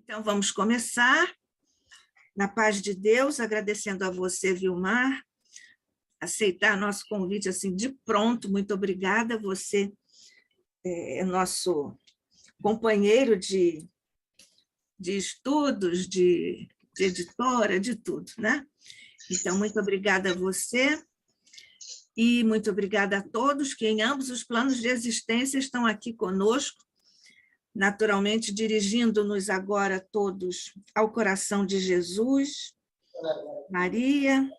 Então, vamos começar, na paz de Deus, agradecendo a você, Vilmar, aceitar nosso convite assim de pronto, muito obrigada, você é nosso companheiro de estudos, de editora, de tudo, né? Então, muito obrigada a você e muito obrigada a todos que em ambos os planos de existência estão aqui conosco, naturalmente dirigindo-nos agora todos ao coração de Jesus, Maria,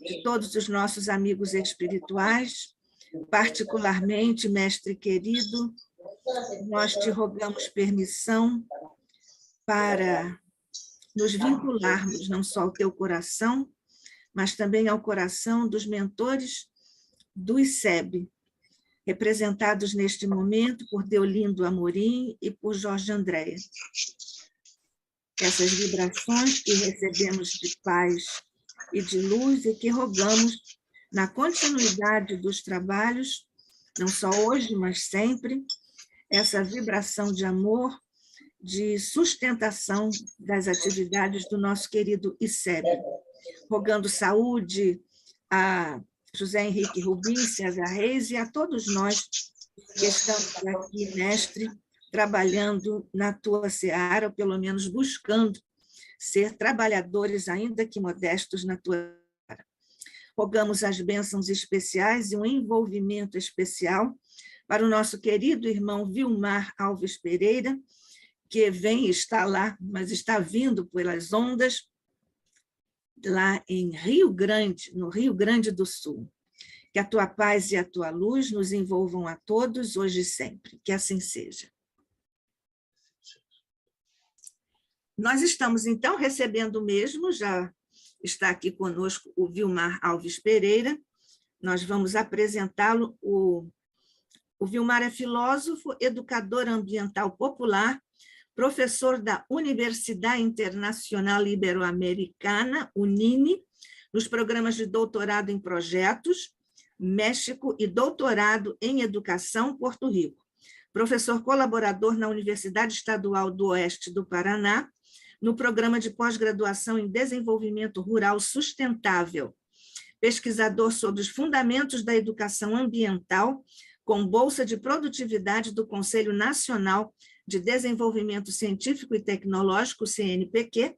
de todos os nossos amigos espirituais, particularmente, mestre querido, nós te rogamos permissão para nos vincularmos não só ao teu coração, mas também ao coração dos mentores do ICEB, representados neste momento por Deolindo Amorim e por Jorge Andréa. Essas vibrações que recebemos de paz e de luz e que rogamos na continuidade dos trabalhos, não só hoje, mas sempre, essa vibração de amor, de sustentação das atividades do nosso querido ICEB. Rogando saúde a José Henrique Rubim, César Reis e a todos nós que estamos aqui, mestre, trabalhando na tua seara, ou pelo menos buscando ser trabalhadores, ainda que modestos, na tua seara. Rogamos as bênçãos especiais e um envolvimento especial para o nosso querido irmão Vilmar Alves Pereira, que vem, está lá, mas está vindo pelas ondas, lá em Rio Grande, no Rio Grande do Sul. Que a tua paz e a tua luz nos envolvam a todos, hoje e sempre. Que assim seja. Nós estamos, então, recebendo mesmo, já está aqui conosco o Vilmar Alves Pereira, nós vamos apresentá-lo. O Vilmar é filósofo, educador ambiental popular, professor da Universidade Internacional Ibero-Americana, UNINE, nos programas de doutorado em projetos, México, e doutorado em educação, Porto Rico. Professor colaborador na Universidade Estadual do Oeste do Paraná, no programa de pós-graduação em desenvolvimento rural sustentável. Pesquisador sobre os fundamentos da educação ambiental, com bolsa de produtividade do Conselho Nacional de Desenvolvimento Científico e Tecnológico, CNPq,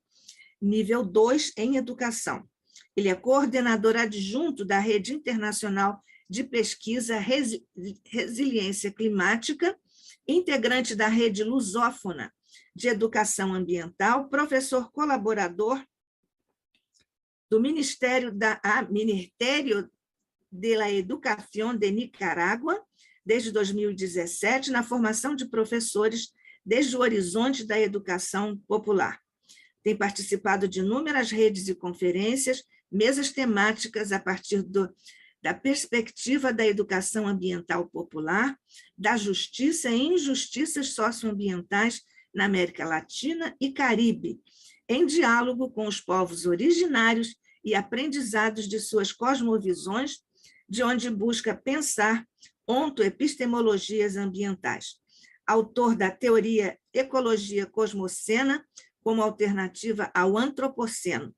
nível 2 em educação. Ele é coordenador adjunto da Rede Internacional de Pesquisa Resiliência Climática, integrante da Rede Lusófona de Educação Ambiental, professor colaborador do Ministério de la Educación de Nicarágua, desde 2017, na formação de professores desde o horizonte da educação popular. Tem participado de inúmeras redes e conferências, mesas temáticas a partir da perspectiva da educação ambiental popular, da justiça e injustiças socioambientais na América Latina e Caribe, em diálogo com os povos originários e aprendizados de suas cosmovisões, de onde busca pensar ontoepistemologias ambientais. Autor da teoria Ecologia Cosmocena como alternativa ao Antropoceno,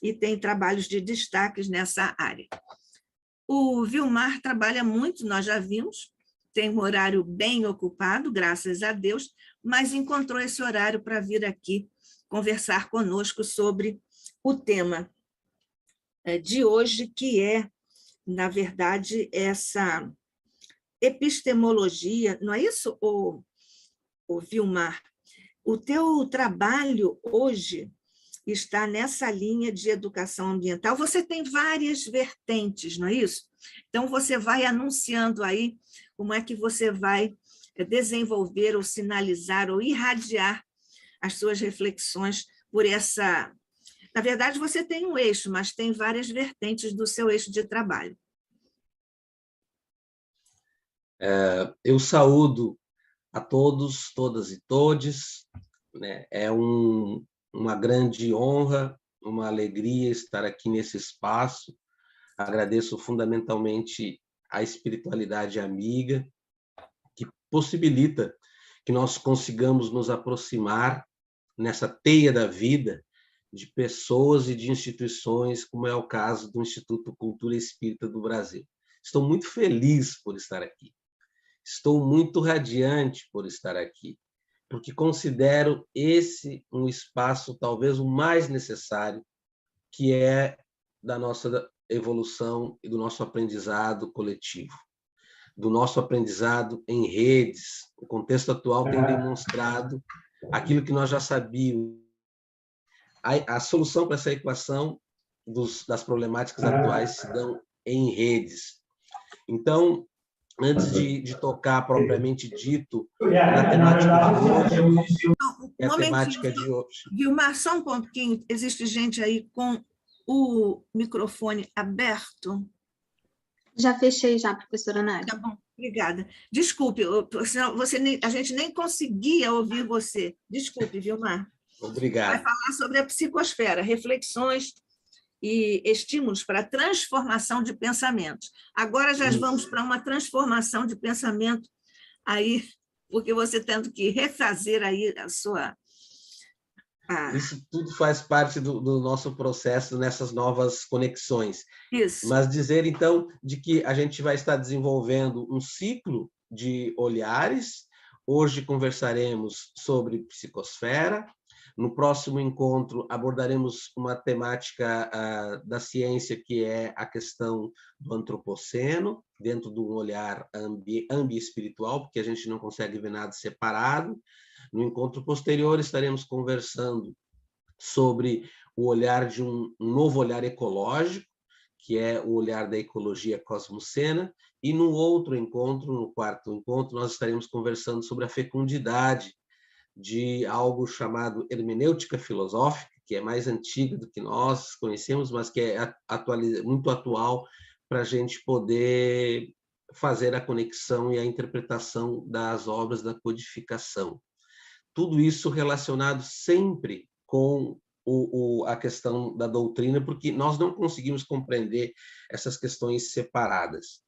e tem trabalhos de destaques nessa área. O Vilmar trabalha muito, nós já vimos, tem um horário bem ocupado, graças a Deus, mas encontrou esse horário para vir aqui conversar conosco sobre o tema de hoje, que é, na verdade, essa epistemologia, não é isso, o Vilmar? O teu trabalho hoje está nessa linha de educação ambiental. Você tem várias vertentes, não é isso? Então, você vai anunciando aí como é que você vai desenvolver ou sinalizar ou irradiar as suas reflexões por essa... Na verdade, você tem um eixo, mas tem várias vertentes do seu eixo de trabalho. Eu saúdo a todos, todas e todes, né? É uma grande honra, uma alegria estar aqui nesse espaço. Agradeço fundamentalmente a espiritualidade amiga, que possibilita que nós consigamos nos aproximar nessa teia da vida de pessoas e de instituições, como é o caso do Instituto Cultura Espírita do Brasil. Estou muito feliz por estar aqui. Estou muito radiante por estar aqui, porque considero esse um espaço talvez o mais necessário, que é da nossa evolução e do nosso aprendizado coletivo, do nosso aprendizado em redes. O contexto atual tem demonstrado aquilo que nós já sabíamos. A solução para essa equação das problemáticas atuais se dão em redes. Então, antes de tocar propriamente dito na temática de hoje, a temática de hoje. Vilmar, só um pouquinho, existe gente aí com o microfone aberto? Já fechei já, professora Nádia. Tá bom, obrigada. Desculpe, a gente nem conseguia ouvir você. Desculpe, Vilmar. Obrigado. Vai falar sobre a psicosfera, reflexões e estímulos para a transformação de pensamentos. Agora já vamos para uma transformação de pensamento aí, porque você tendo que refazer aí a sua... Isso tudo faz parte do nosso processo nessas novas conexões. Isso. Mas dizer, então, de que a gente vai estar desenvolvendo um ciclo de olhares. Hoje conversaremos sobre psicosfera. No próximo encontro, abordaremos uma temática da ciência, que é a questão do antropoceno, dentro de um olhar ambi-espiritual, porque a gente não consegue ver nada separado. No encontro posterior, estaremos conversando sobre o olhar de um novo olhar ecológico, que é o olhar da ecologia cosmocena, e no outro encontro, no quarto encontro, nós estaremos conversando sobre a fecundidade de algo chamado hermenêutica filosófica, que é mais antiga do que nós conhecemos, mas que é muito atual para a gente poder fazer a conexão e a interpretação das obras da codificação. Tudo isso relacionado sempre com a questão da doutrina, porque nós não conseguimos compreender essas questões separadas.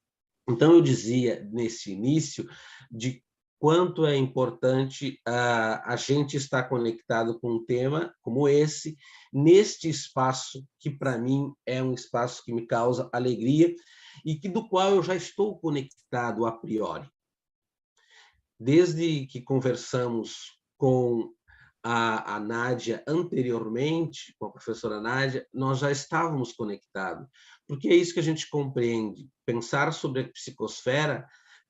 Então, eu dizia nesse início de quanto é importante a gente estar conectado com um tema como esse, neste espaço que, para mim, é um espaço que me causa alegria e do qual eu já estou conectado a priori. Desde que conversamos com a Nádia anteriormente, com a professora Nádia, nós já estávamos conectados, porque é isso que a gente compreende. Pensar sobre a psicosfera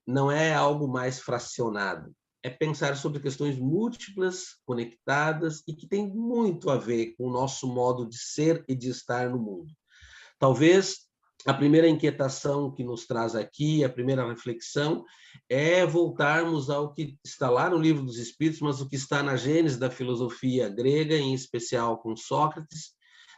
não é algo mais fracionado, é pensar sobre questões múltiplas, conectadas e que tem muito a ver com o nosso modo de ser e de estar no mundo. Talvez a primeira inquietação que nos traz aqui, a primeira reflexão, é voltarmos ao que está lá no Livro dos Espíritos, mas o que está na gênese da filosofia grega, em especial com Sócrates,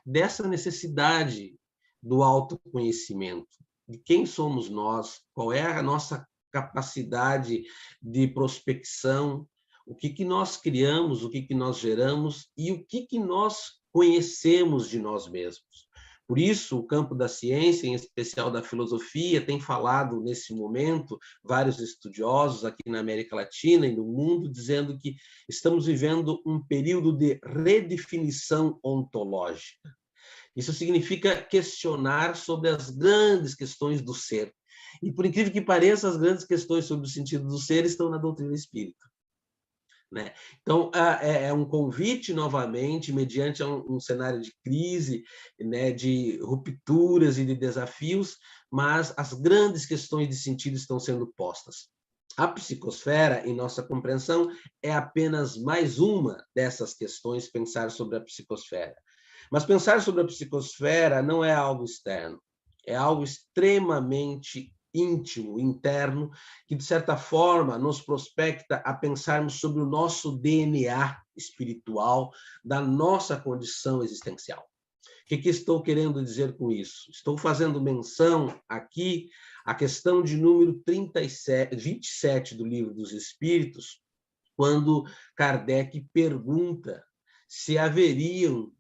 dessa necessidade do autoconhecimento, de quem somos nós, qual é a nossa capacidade de prospecção, o que nós criamos, o que nós geramos e o que nós conhecemos de nós mesmos. Por isso, o campo da ciência, em especial da filosofia, tem falado nesse momento, vários estudiosos aqui na América Latina e no mundo, dizendo que estamos vivendo um período de redefinição ontológica. Isso significa questionar sobre as grandes questões do ser. E, por incrível que pareça, as grandes questões sobre o sentido do ser estão na doutrina espírita. Então, é um convite, novamente, mediante um cenário de crise, de rupturas e de desafios, mas as grandes questões de sentido estão sendo postas. A psicosfera, em nossa compreensão, é apenas mais uma dessas questões, pensar sobre a psicosfera. Mas pensar sobre a psicosfera não é algo externo, é algo extremamente íntimo, interno, que, de certa forma, nos prospecta a pensarmos sobre o nosso DNA espiritual, da nossa condição existencial. O que estou querendo dizer com isso? Estou fazendo menção aqui à questão de número 27 do Livro dos Espíritos, quando Kardec pergunta se haveriam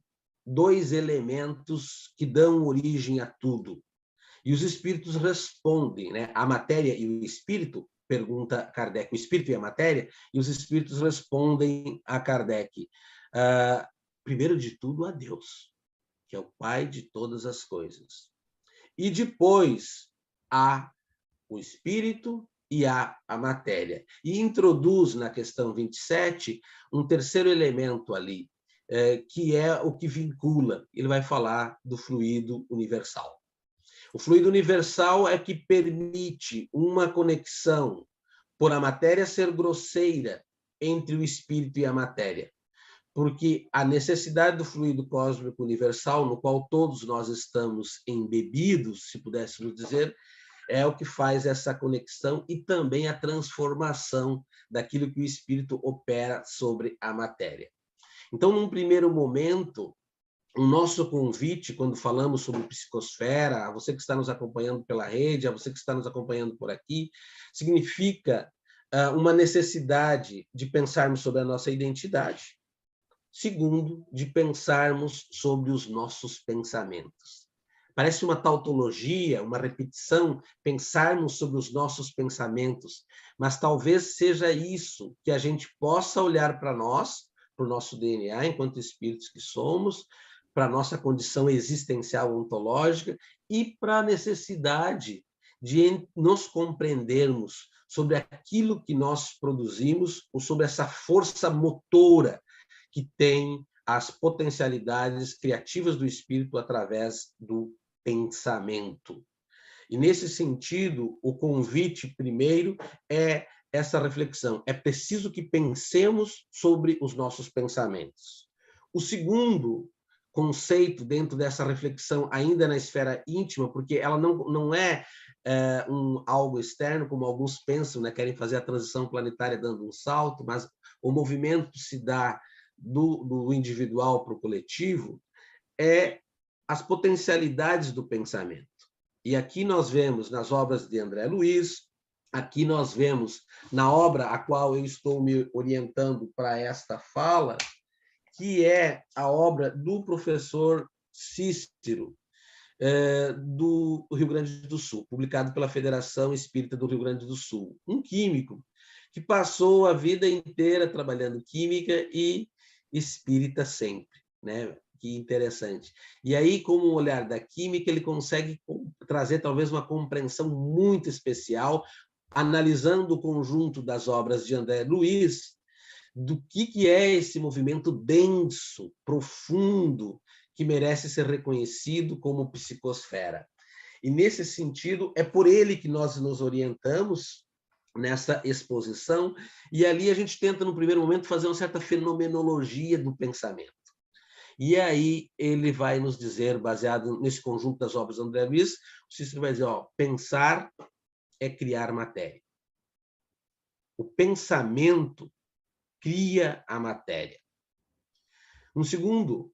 dois elementos que dão origem a tudo. E os espíritos respondem, a matéria e o espírito, pergunta Kardec, o espírito e a matéria, e os espíritos respondem a Kardec. primeiro de tudo, a Deus, que é o Pai de todas as coisas. E depois há o Espírito e há a matéria. E introduz na questão 27 um terceiro elemento ali, que é o que vincula. Ele vai falar do fluido universal. O fluido universal é que permite uma conexão, por a matéria ser grosseira, entre o espírito e a matéria. Porque a necessidade do fluido cósmico universal, no qual todos nós estamos embebidos, se pudéssemos dizer, é o que faz essa conexão e também a transformação daquilo que o espírito opera sobre a matéria. Então, num primeiro momento, o nosso convite, quando falamos sobre psicosfera, a você que está nos acompanhando pela rede, a você que está nos acompanhando por aqui, significa uma necessidade de pensarmos sobre a nossa identidade. Segundo, de pensarmos sobre os nossos pensamentos. Parece uma tautologia, uma repetição, pensarmos sobre os nossos pensamentos, mas talvez seja isso, que a gente possa olhar para nós, para o nosso DNA, enquanto espíritos que somos, para a nossa condição existencial ontológica e para a necessidade de nos compreendermos sobre aquilo que nós produzimos, ou sobre essa força motora que tem as potencialidades criativas do espírito através do pensamento. E, nesse sentido, o convite, primeiro, é essa reflexão. É preciso que pensemos sobre os nossos pensamentos. O segundo conceito dentro dessa reflexão, ainda na esfera íntima, porque ela não é algo externo, como alguns pensam, né? Querem fazer a transição planetária dando um salto, mas o movimento se dá do individual para o coletivo, é as potencialidades do pensamento. E aqui nós vemos nas obras de André Luiz, aqui nós vemos na obra a qual eu estou me orientando para esta fala, que é a obra do professor Cícero, do Rio Grande do Sul, publicado pela Federação Espírita do Rio Grande do Sul. Um químico que passou a vida inteira trabalhando química e espírita sempre, né? Que interessante. E aí, com o olhar da química, ele consegue trazer talvez uma compreensão muito especial, analisando o conjunto das obras de André Luiz, do que é esse movimento denso, profundo, que merece ser reconhecido como psicosfera. E, nesse sentido, é por ele que nós nos orientamos nessa exposição, e ali a gente tenta, no primeiro momento, fazer uma certa fenomenologia do pensamento. E aí ele vai nos dizer, baseado nesse conjunto das obras do André Luiz, o Cícero vai dizer, pensar é criar matéria. O pensamento cria a matéria. Um segundo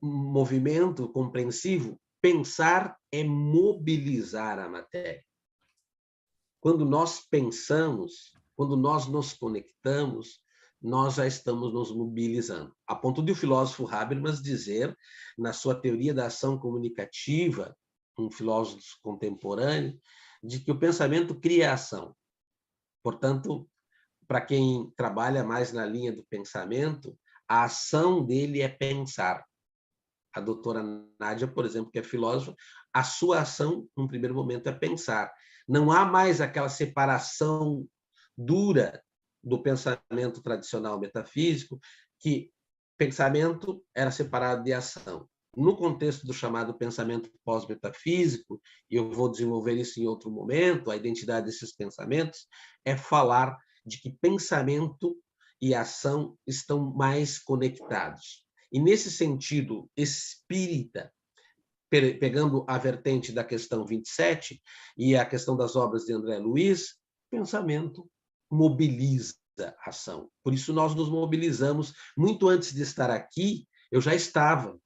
movimento compreensivo, pensar é mobilizar a matéria. Quando nós pensamos, quando nós nos conectamos, nós já estamos nos mobilizando. A ponto de o filósofo Habermas dizer, na sua teoria da ação comunicativa, um filósofo contemporâneo, de que o pensamento cria ação. Portanto, para quem trabalha mais na linha do pensamento, a ação dele é pensar. A doutora Nádia, por exemplo, que é filósofa, a sua ação, num primeiro momento, é pensar. Não há mais aquela separação dura do pensamento tradicional metafísico, que pensamento era separado de ação. No contexto do chamado pensamento pós-metafísico, e eu vou desenvolver isso em outro momento, a identidade desses pensamentos, é falar de que pensamento e ação estão mais conectados. E, nesse sentido espírita, pegando a vertente da questão 27 e a questão das obras de André Luiz, pensamento mobiliza a ação. Por isso, nós nos mobilizamos. Muito antes de estar aqui, eu já estava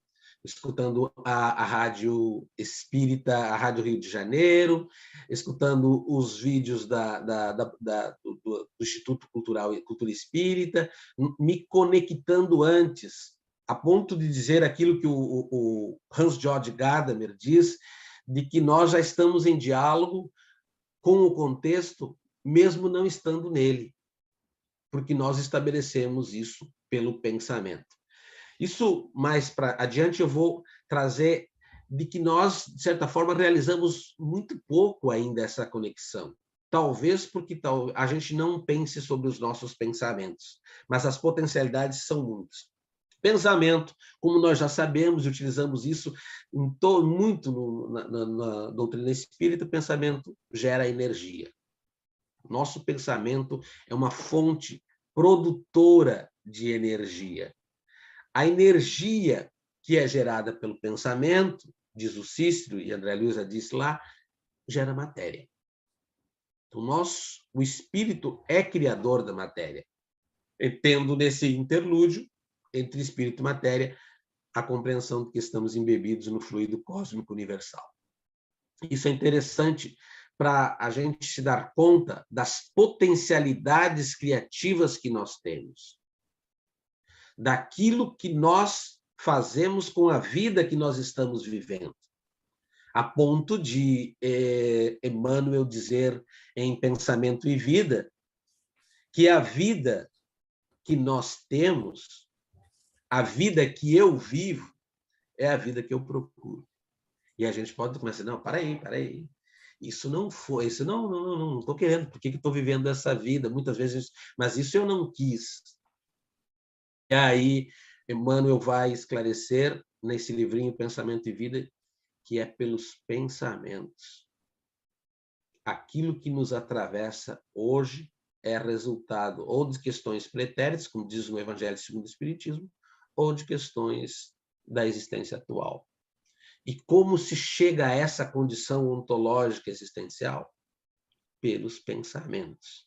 escutando a Rádio Espírita, a Rádio Rio de Janeiro, escutando os vídeos do Instituto Cultural e Cultura Espírita, me conectando antes, a ponto de dizer aquilo que o Hans-Georg Gadamer diz, de que nós já estamos em diálogo com o contexto, mesmo não estando nele, porque nós estabelecemos isso pelo pensamento. Isso, mais para adiante, eu vou trazer de que nós, de certa forma, realizamos muito pouco ainda essa conexão. Talvez porque a gente não pense sobre os nossos pensamentos, mas as potencialidades são muitas. Pensamento, como nós já sabemos, e utilizamos isso muito na doutrina espírita, o pensamento gera energia. Nosso pensamento é uma fonte produtora de energia. A energia que é gerada pelo pensamento, diz o Cícero, e André Luiz disse lá, gera matéria. Então, o espírito é criador da matéria. E tendo nesse interlúdio entre espírito e matéria a compreensão de que estamos embebidos no fluido cósmico universal. Isso é interessante para a gente se dar conta das potencialidades criativas que nós temos, daquilo que nós fazemos com a vida que nós estamos vivendo, a ponto de Emmanuel dizer em Pensamento e Vida que a vida que nós temos, a vida que eu vivo, é a vida que eu procuro. E a gente pode começar, não, para aí. Isso não foi, isso não estou querendo, por que estou vivendo essa vida? Muitas vezes, mas isso eu não quis. E aí, Emmanuel vai esclarecer nesse livrinho Pensamento e Vida, que é pelos pensamentos. Aquilo que nos atravessa hoje é resultado ou de questões pretéritas, como diz o Evangelho segundo o Espiritismo, ou de questões da existência atual. E como se chega a essa condição ontológica existencial? Pelos pensamentos.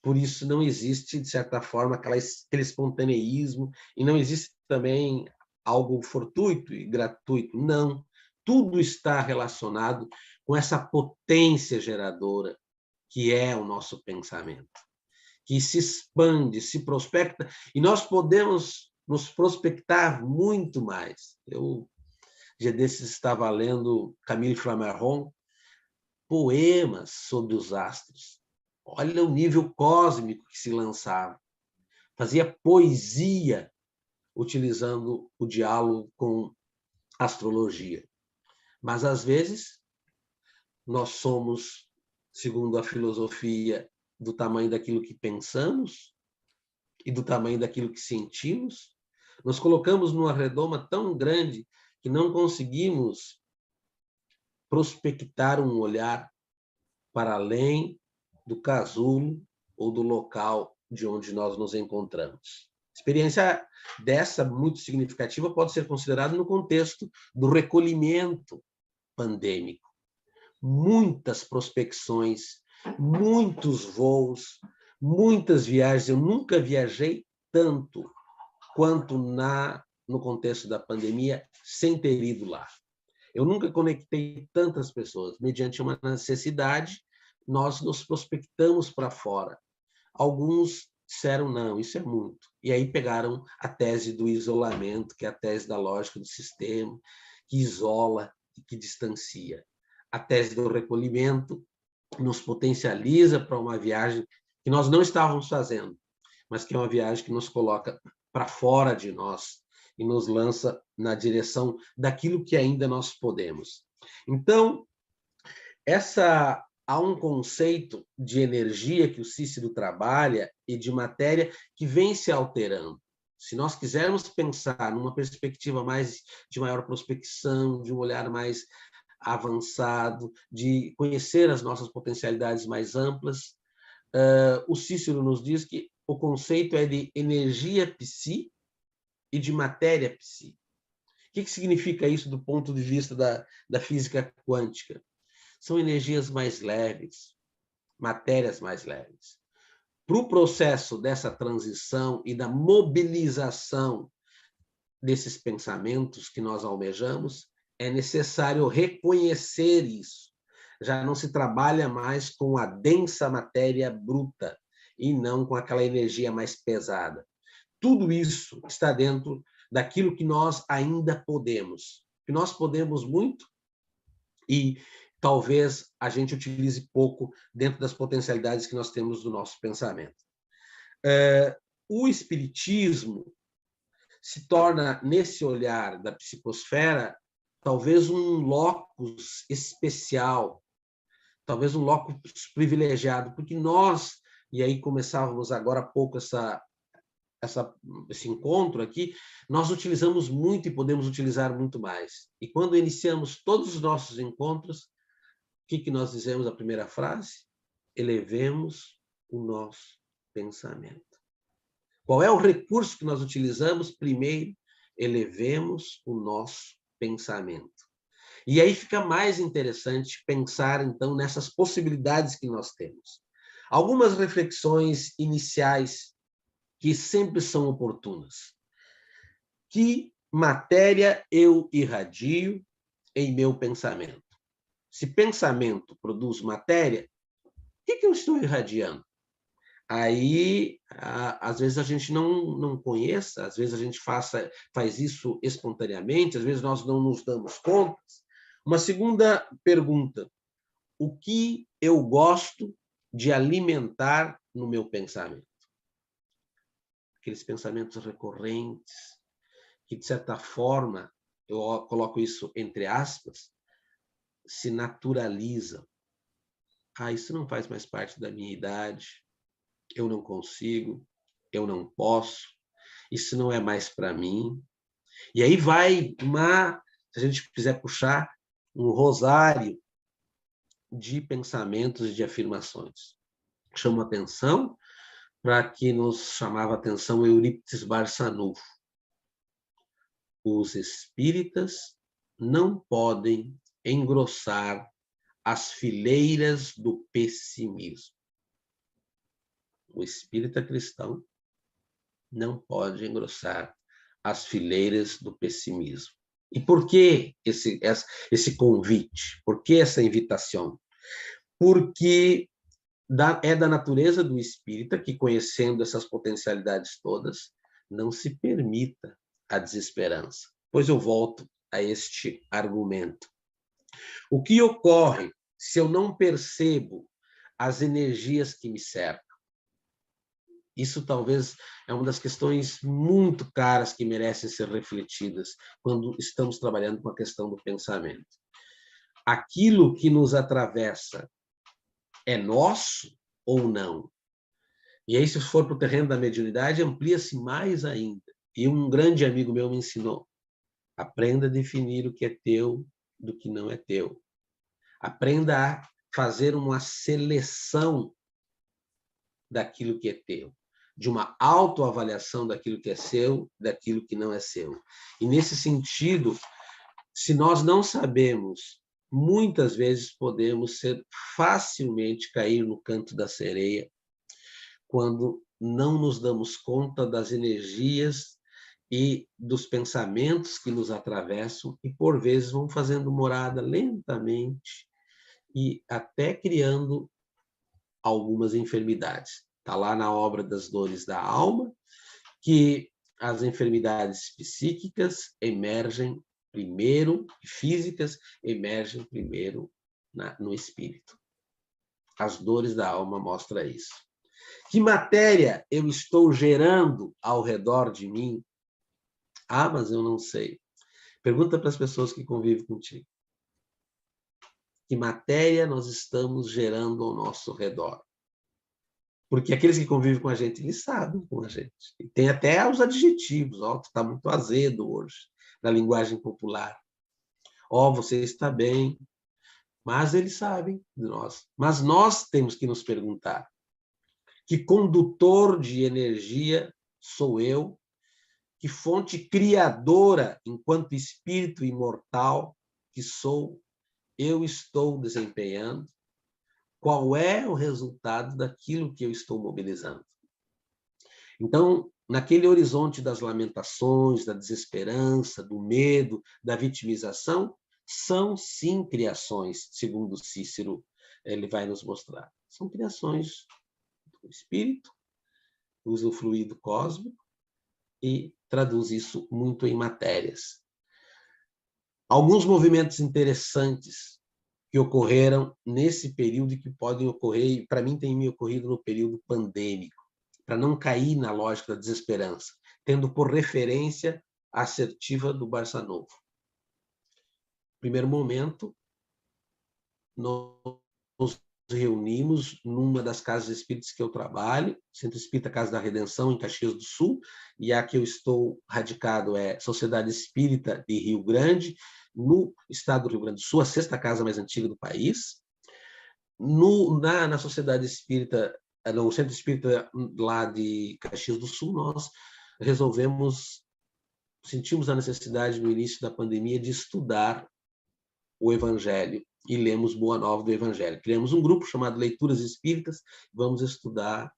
Por isso não existe, de certa forma, aquele espontaneísmo, e não existe também algo fortuito e gratuito. Não. Tudo está relacionado com essa potência geradora que é o nosso pensamento, que se expande, se prospecta, e nós podemos nos prospectar muito mais. Eu, dia desses, estava lendo Camille Flammarion, poemas sobre os astros. Olha o nível cósmico que se lançava. Fazia poesia utilizando o diálogo com astrologia. Mas, às vezes, nós somos, segundo a filosofia, do tamanho daquilo que pensamos e do tamanho daquilo que sentimos. Nos colocamos numa redoma tão grande que não conseguimos prospectar um olhar para além do casulo ou do local de onde nós nos encontramos. Experiência dessa, muito significativa, pode ser considerada no contexto do recolhimento pandêmico. Muitas prospecções, muitos voos, muitas viagens. Eu nunca viajei tanto quanto no contexto da pandemia, sem ter ido lá. Eu nunca conectei tantas pessoas. Mediante uma necessidade, nós nos prospectamos para fora. Alguns disseram, não, isso é muito. E aí pegaram a tese do isolamento, que é a tese da lógica do sistema, que isola e que distancia. A tese do recolhimento nos potencializa para uma viagem que nós não estávamos fazendo, mas que é uma viagem que nos coloca para fora de nós e nos lança na direção daquilo que ainda nós podemos. Então, há um conceito de energia que o Cícero trabalha e de matéria que vem se alterando. Se nós quisermos pensar numa perspectiva de maior prospecção, de um olhar mais avançado, de conhecer as nossas potencialidades mais amplas, o Cícero nos diz que o conceito é de energia psi e de matéria psi. O que significa isso do ponto de vista da física quântica? São energias mais leves, matérias mais leves. Para o processo dessa transição e da mobilização desses pensamentos que nós almejamos, é necessário reconhecer isso. Já não se trabalha mais com a densa matéria bruta e não com aquela energia mais pesada. Tudo isso está dentro daquilo que nós ainda podemos. Que nós podemos muito e talvez a gente utilize pouco dentro das potencialidades que nós temos do nosso pensamento. O Espiritismo se torna, nesse olhar da psicosfera, talvez um locus especial, talvez um locus privilegiado, porque nós, e aí começávamos agora há pouco esse encontro aqui, nós utilizamos muito e podemos utilizar muito mais. E quando iniciamos todos os nossos encontros, o que nós dizemos a primeira frase? Elevemos o nosso pensamento. Qual é o recurso que nós utilizamos? Primeiro, elevemos o nosso pensamento. E aí fica mais interessante pensar, então, nessas possibilidades que nós temos. Algumas reflexões iniciais que sempre são oportunas. Que matéria eu irradio em meu pensamento? Se pensamento produz matéria, o que eu estou irradiando? Aí, às vezes, a gente não conheça, às vezes a gente faz isso espontaneamente, às vezes nós não nos damos conta. Uma segunda pergunta: o que eu gosto de alimentar no meu pensamento? Aqueles pensamentos recorrentes, que, de certa forma, eu coloco isso entre aspas, se naturalizam. Isso não faz mais parte da minha idade, eu não consigo, eu não posso, isso não é mais para mim. E aí vai se a gente quiser puxar, um rosário de pensamentos e de afirmações. Chamo atenção para que nos chamava atenção Eurípides Barçanufo. Os espíritas não podem engrossar as fileiras do pessimismo. O espírita cristão não pode engrossar as fileiras do pessimismo. E por que esse convite? Por que essa invitação? Porque é da natureza do espírita que, conhecendo essas potencialidades todas, não se permita a desesperança. Pois eu volto a este argumento. O que ocorre se eu não percebo as energias que me cercam? Isso talvez é uma das questões muito caras que merecem ser refletidas quando estamos trabalhando com a questão do pensamento. Aquilo que nos atravessa é nosso ou não? E aí, se for para o terreno da mediunidade, amplia-se mais ainda. E um grande amigo meu me ensinou: aprenda a definir o que é teu do que não é teu. Aprenda a fazer uma seleção daquilo que é teu, de uma autoavaliação daquilo que é seu, daquilo que não é seu. E, nesse sentido, se nós não sabemos, muitas vezes podemos facilmente cair no canto da sereia quando não nos damos conta das energias e dos pensamentos que nos atravessam e, por vezes, vão fazendo morada lentamente e até criando algumas enfermidades. Está lá na obra das Dores da Alma que as enfermidades psíquicas emergem primeiro, físicas emergem primeiro no espírito. As Dores da Alma mostram isso. Que matéria eu estou gerando ao redor de mim? Mas eu não sei. Pergunta para as pessoas que convivem contigo. Que matéria nós estamos gerando ao nosso redor? Porque aqueles que convivem com a gente, eles sabem com a gente. E tem até os adjetivos. Tu está muito azedo hoje, na linguagem popular. Você está bem. Mas eles sabem de nós. Mas nós temos que nos perguntar: que condutor de energia sou eu? Que fonte criadora, enquanto espírito imortal que sou, eu estou desempenhando? Qual é o resultado daquilo que eu estou mobilizando? Então, naquele horizonte das lamentações, da desesperança, do medo, da vitimização, são sim criações, segundo Cícero, ele vai nos mostrar. São criações do espírito, usa o fluido cósmico e traduz isso muito em matérias. Alguns movimentos interessantes que ocorreram nesse período e que podem ocorrer, e para mim tem me ocorrido no período pandêmico, para não cair na lógica da desesperança. tendo por referência a assertiva do Barça Novo. Primeiro momento, nós nos reunimos numa das casas espíritas que eu trabalho, Centro Espírita Casa da Redenção, em Caxias do Sul, e a que eu estou radicado é Sociedade Espírita de Rio Grande, no estado do Rio Grande do Sul, a sexta casa mais antiga do país. Na Sociedade Espírita, no Centro Espírita lá de Caxias do Sul, nós sentimos a necessidade no início da pandemia de estudar o Evangelho e lemos Boa Nova do Evangelho. Criamos um grupo chamado Leituras Espíritas, vamos estudar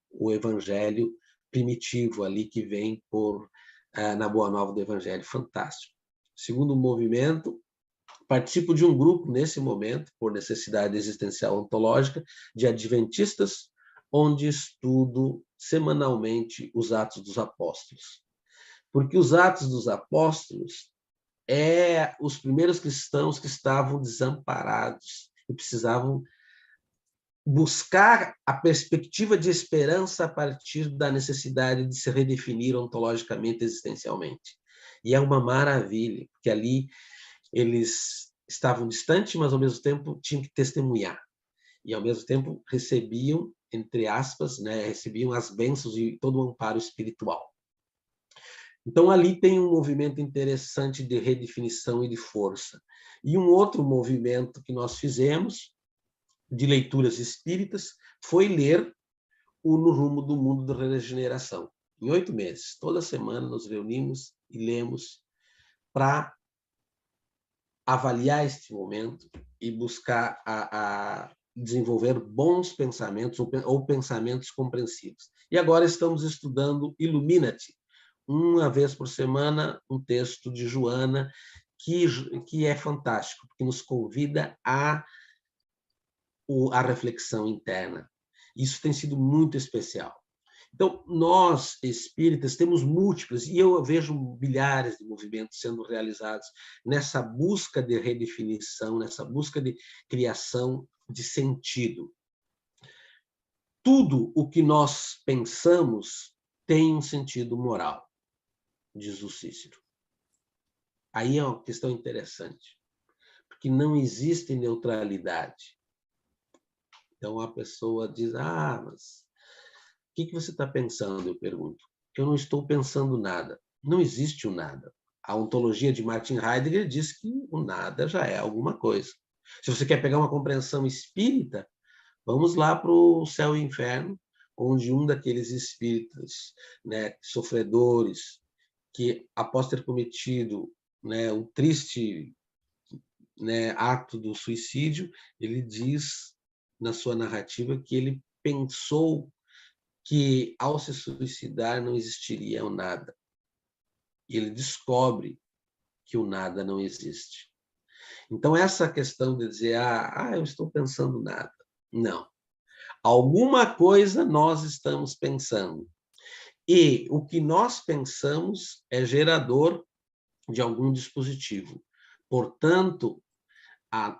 o Evangelho primitivo ali que vem na Boa Nova do Evangelho. Fantástico. Segundo movimento, participo de um grupo nesse momento, por necessidade existencial ontológica, de adventistas, onde estudo semanalmente os Atos dos Apóstolos. Porque os Atos dos Apóstolos os primeiros cristãos que estavam desamparados e precisavam buscar a perspectiva de esperança a partir da necessidade de se redefinir ontologicamente, existencialmente. E é uma maravilha, porque ali eles estavam distantes, mas ao mesmo tempo tinham que testemunhar. E ao mesmo tempo recebiam, entre aspas, recebiam as bênçãos e todo o amparo espiritual. Então, ali tem um movimento interessante de redefinição e de força. E um outro movimento que nós fizemos, de leituras espíritas, foi ler o No Rumo do Mundo da Regeneração. Em 8 meses, toda semana nos reunimos e lemos para avaliar este momento e buscar a desenvolver bons pensamentos ou pensamentos compreensivos. E agora estamos estudando Ilumina-te, uma vez por semana, um texto de Joana, que é fantástico, porque nos convida a reflexão interna. Isso tem sido muito especial. Então, nós, espíritas, temos múltiplos, e eu vejo milhares de movimentos sendo realizados nessa busca de redefinição, nessa busca de criação de sentido. Tudo o que nós pensamos tem um sentido moral, diz o Cícero. Aí é uma questão interessante, porque não existe neutralidade. Então, a pessoa diz, mas o que você está pensando? Eu pergunto. Eu não estou pensando nada. Não existe o nada. A ontologia de Martin Heidegger diz que o nada já é alguma coisa. Se você quer pegar uma compreensão espírita, vamos lá para o Céu e Inferno, onde um daqueles espíritas, sofredores, que após ter cometido o triste ato do suicídio, ele diz na sua narrativa que ele pensou que ao se suicidar não existiria o nada. E ele descobre que o nada não existe. Então, essa questão de dizer, eu estou pensando nada. Não. Alguma coisa nós estamos pensando. E o que nós pensamos é gerador de algum dispositivo. Portanto,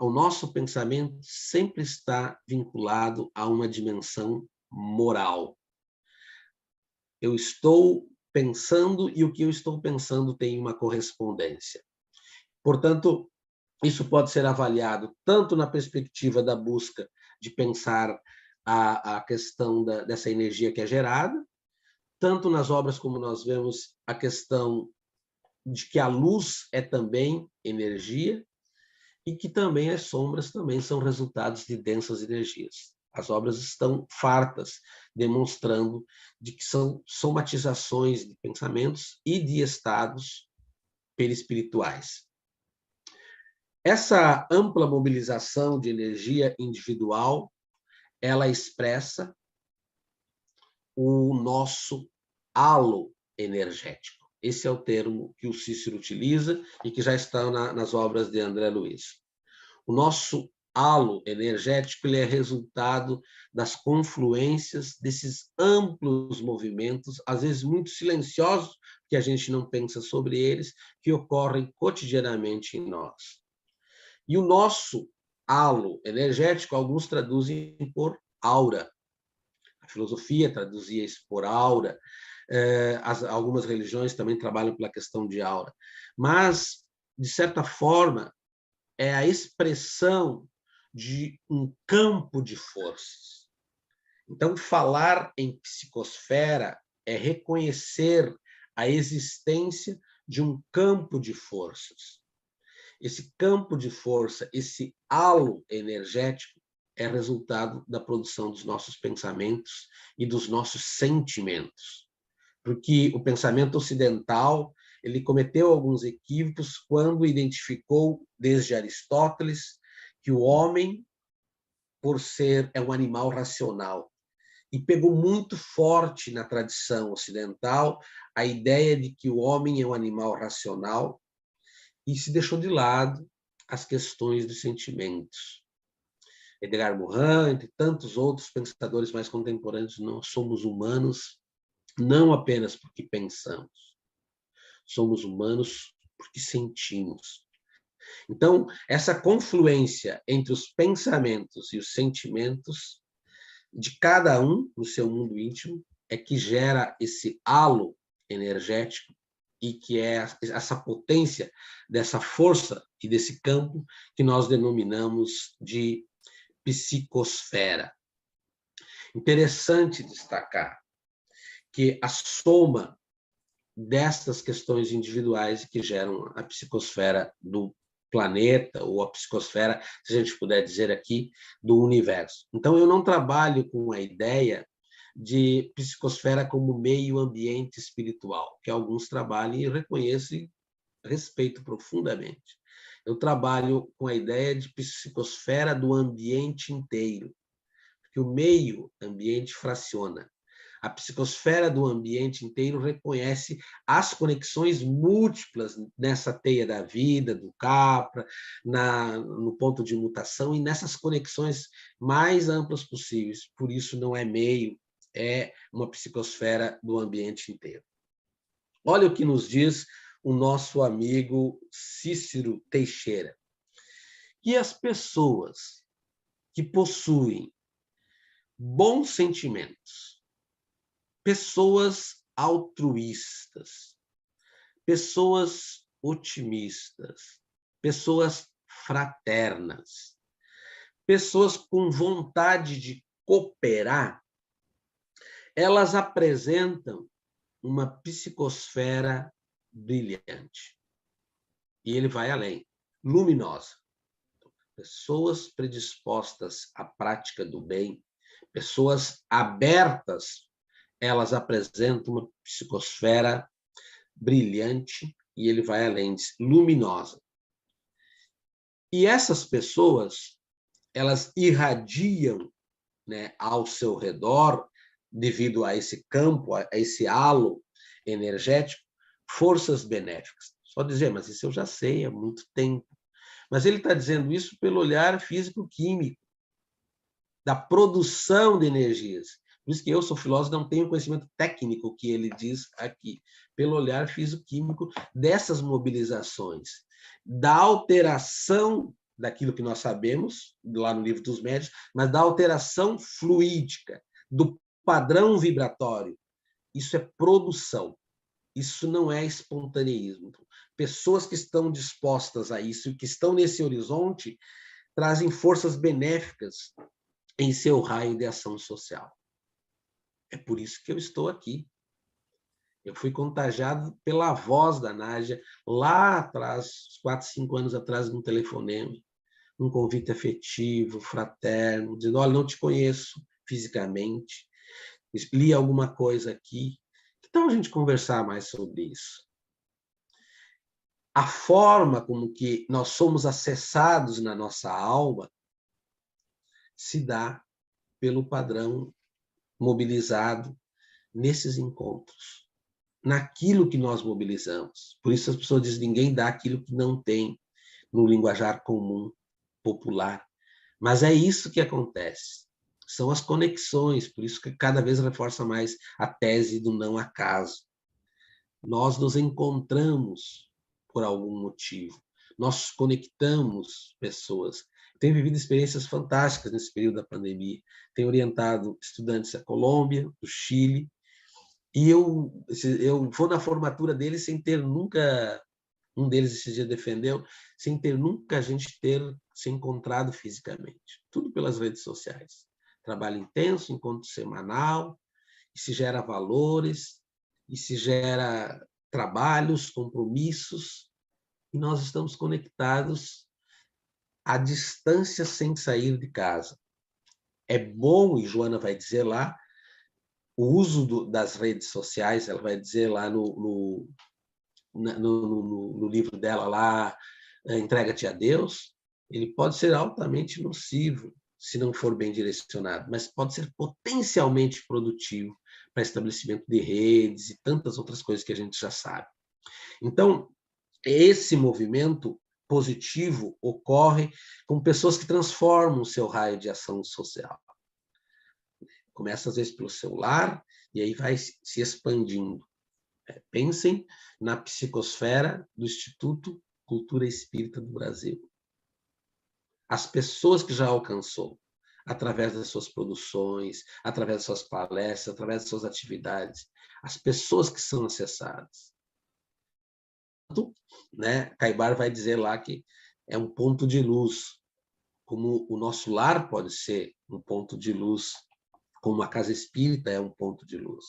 o nosso pensamento sempre está vinculado a uma dimensão moral. Eu estou pensando e o que eu estou pensando tem uma correspondência. Portanto, isso pode ser avaliado tanto na perspectiva da busca de pensar a questão dessa energia que é gerada, tanto nas obras como nós vemos a questão de que a luz é também energia e que também as sombras também são resultados de densas energias. As obras estão fartas, demonstrando de que são somatizações de pensamentos e de estados perispirituais. Essa ampla mobilização de energia individual, ela expressa o nosso halo energético. Esse é o termo que o Cícero utiliza e que já está nas obras de André Luiz. O nosso halo energético ele é resultado das confluências desses amplos movimentos, às vezes muito silenciosos, que a gente não pensa sobre eles, que ocorrem cotidianamente em nós. E o nosso halo energético, alguns traduzem por aura. A filosofia traduzia isso por aura, Algumas religiões também trabalham pela questão de aura. Mas, de certa forma, é a expressão de um campo de forças. Então, falar em psicosfera é reconhecer a existência de um campo de forças. Esse campo de força, esse halo energético, é resultado da produção dos nossos pensamentos e dos nossos sentimentos. Porque o pensamento ocidental, ele cometeu alguns equívocos quando identificou, desde Aristóteles, que o homem, por ser, é um animal racional. E pegou muito forte na tradição ocidental a ideia de que o homem é um animal racional e se deixou de lado as questões dos sentimentos. Edgar Morin, entre tantos outros pensadores mais contemporâneos, nós somos humanos não apenas porque pensamos, somos humanos porque sentimos. Então, essa confluência entre os pensamentos e os sentimentos de cada um no seu mundo íntimo é que gera esse halo energético e que é essa potência dessa força e desse campo que nós denominamos de psicosfera. Interessante destacar que a soma destas questões individuais que geram a psicosfera do planeta, ou a psicosfera, se a gente puder dizer aqui, do universo. Então, eu não trabalho com a ideia de psicosfera como meio ambiente espiritual, que alguns trabalham e reconheço e respeito profundamente. Eu trabalho com a ideia de psicosfera do ambiente inteiro, porque o meio ambiente fraciona. A psicosfera do ambiente inteiro reconhece as conexões múltiplas nessa teia da vida, do Capra, no ponto de mutação e nessas conexões mais amplas possíveis. Por isso, não é meio, é uma psicosfera do ambiente inteiro. Olha o que nos diz o nosso amigo Cícero Teixeira, que as pessoas que possuem bons sentimentos, pessoas altruístas, pessoas otimistas, pessoas fraternas, pessoas com vontade de cooperar, elas apresentam uma psicosfera brilhante. E ele vai além, luminosa. Pessoas predispostas à prática do bem, pessoas abertas, elas apresentam uma psicosfera brilhante, e ele vai além, luminosa. E essas pessoas, elas irradiam, né, ao seu redor, devido a esse campo, a esse halo energético, forças benéficas. Só dizer, mas isso eu já sei há muito tempo. Mas ele está dizendo isso pelo olhar físico-químico, da produção de energias. Por isso que eu sou filósofo, não tenho conhecimento técnico que ele diz aqui, pelo olhar físico-químico dessas mobilizações, da alteração daquilo que nós sabemos, lá no Livro dos Médiuns, mas da alteração fluídica, do padrão vibratório. Isso é produção. Isso não é espontaneísmo. Pessoas que estão dispostas a isso e que estão nesse horizonte trazem forças benéficas em seu raio de ação social. É por isso que eu estou aqui. Eu fui contagiado pela voz da Nádia lá atrás, 4, 5 anos atrás, num telefonema, um convite afetivo, fraterno, dizendo, olha, não te conheço fisicamente, li alguma coisa aqui. Que tal a gente conversar mais sobre isso? A forma como que nós somos acessados na nossa alma se dá pelo padrão mobilizado nesses encontros, naquilo que nós mobilizamos. Por isso as pessoas dizem, ninguém dá aquilo que não tem, no linguajar comum, popular. Mas é isso que acontece. São as conexões, por isso que cada vez reforça mais a tese do não acaso. Nós nos encontramos por algum motivo. Nós conectamos pessoas. Tenho vivido experiências fantásticas nesse período da pandemia. Tenho orientado estudantes da Colômbia, do Chile, E eu vou na formatura deles sem ter nunca... Um deles esse dia defendeu, sem ter nunca a gente ter se encontrado fisicamente. Tudo pelas redes sociais. Trabalho intenso, encontro semanal, e se gera valores, e se gera trabalhos, compromissos, e nós estamos conectados à distância sem sair de casa. É bom, e Joana vai dizer lá, o uso das redes sociais, ela vai dizer lá no livro dela lá, Entrega-te a Deus, ele pode ser altamente nocivo se não for bem direcionado, mas pode ser potencialmente produtivo para estabelecimento de redes e tantas outras coisas que a gente já sabe. Então, esse movimento positivo ocorre com pessoas que transformam o seu raio de ação social. Começa, às vezes, pelo celular, e aí vai se expandindo. Pensem na psicosfera do Instituto Cultura Espírita do Brasil. As pessoas que já alcançou, através das suas produções, através das suas palestras, através das suas atividades, as pessoas que são acessadas. Né? Caibar vai dizer lá que é um ponto de luz, como o nosso lar pode ser um ponto de luz, como a casa espírita é um ponto de luz.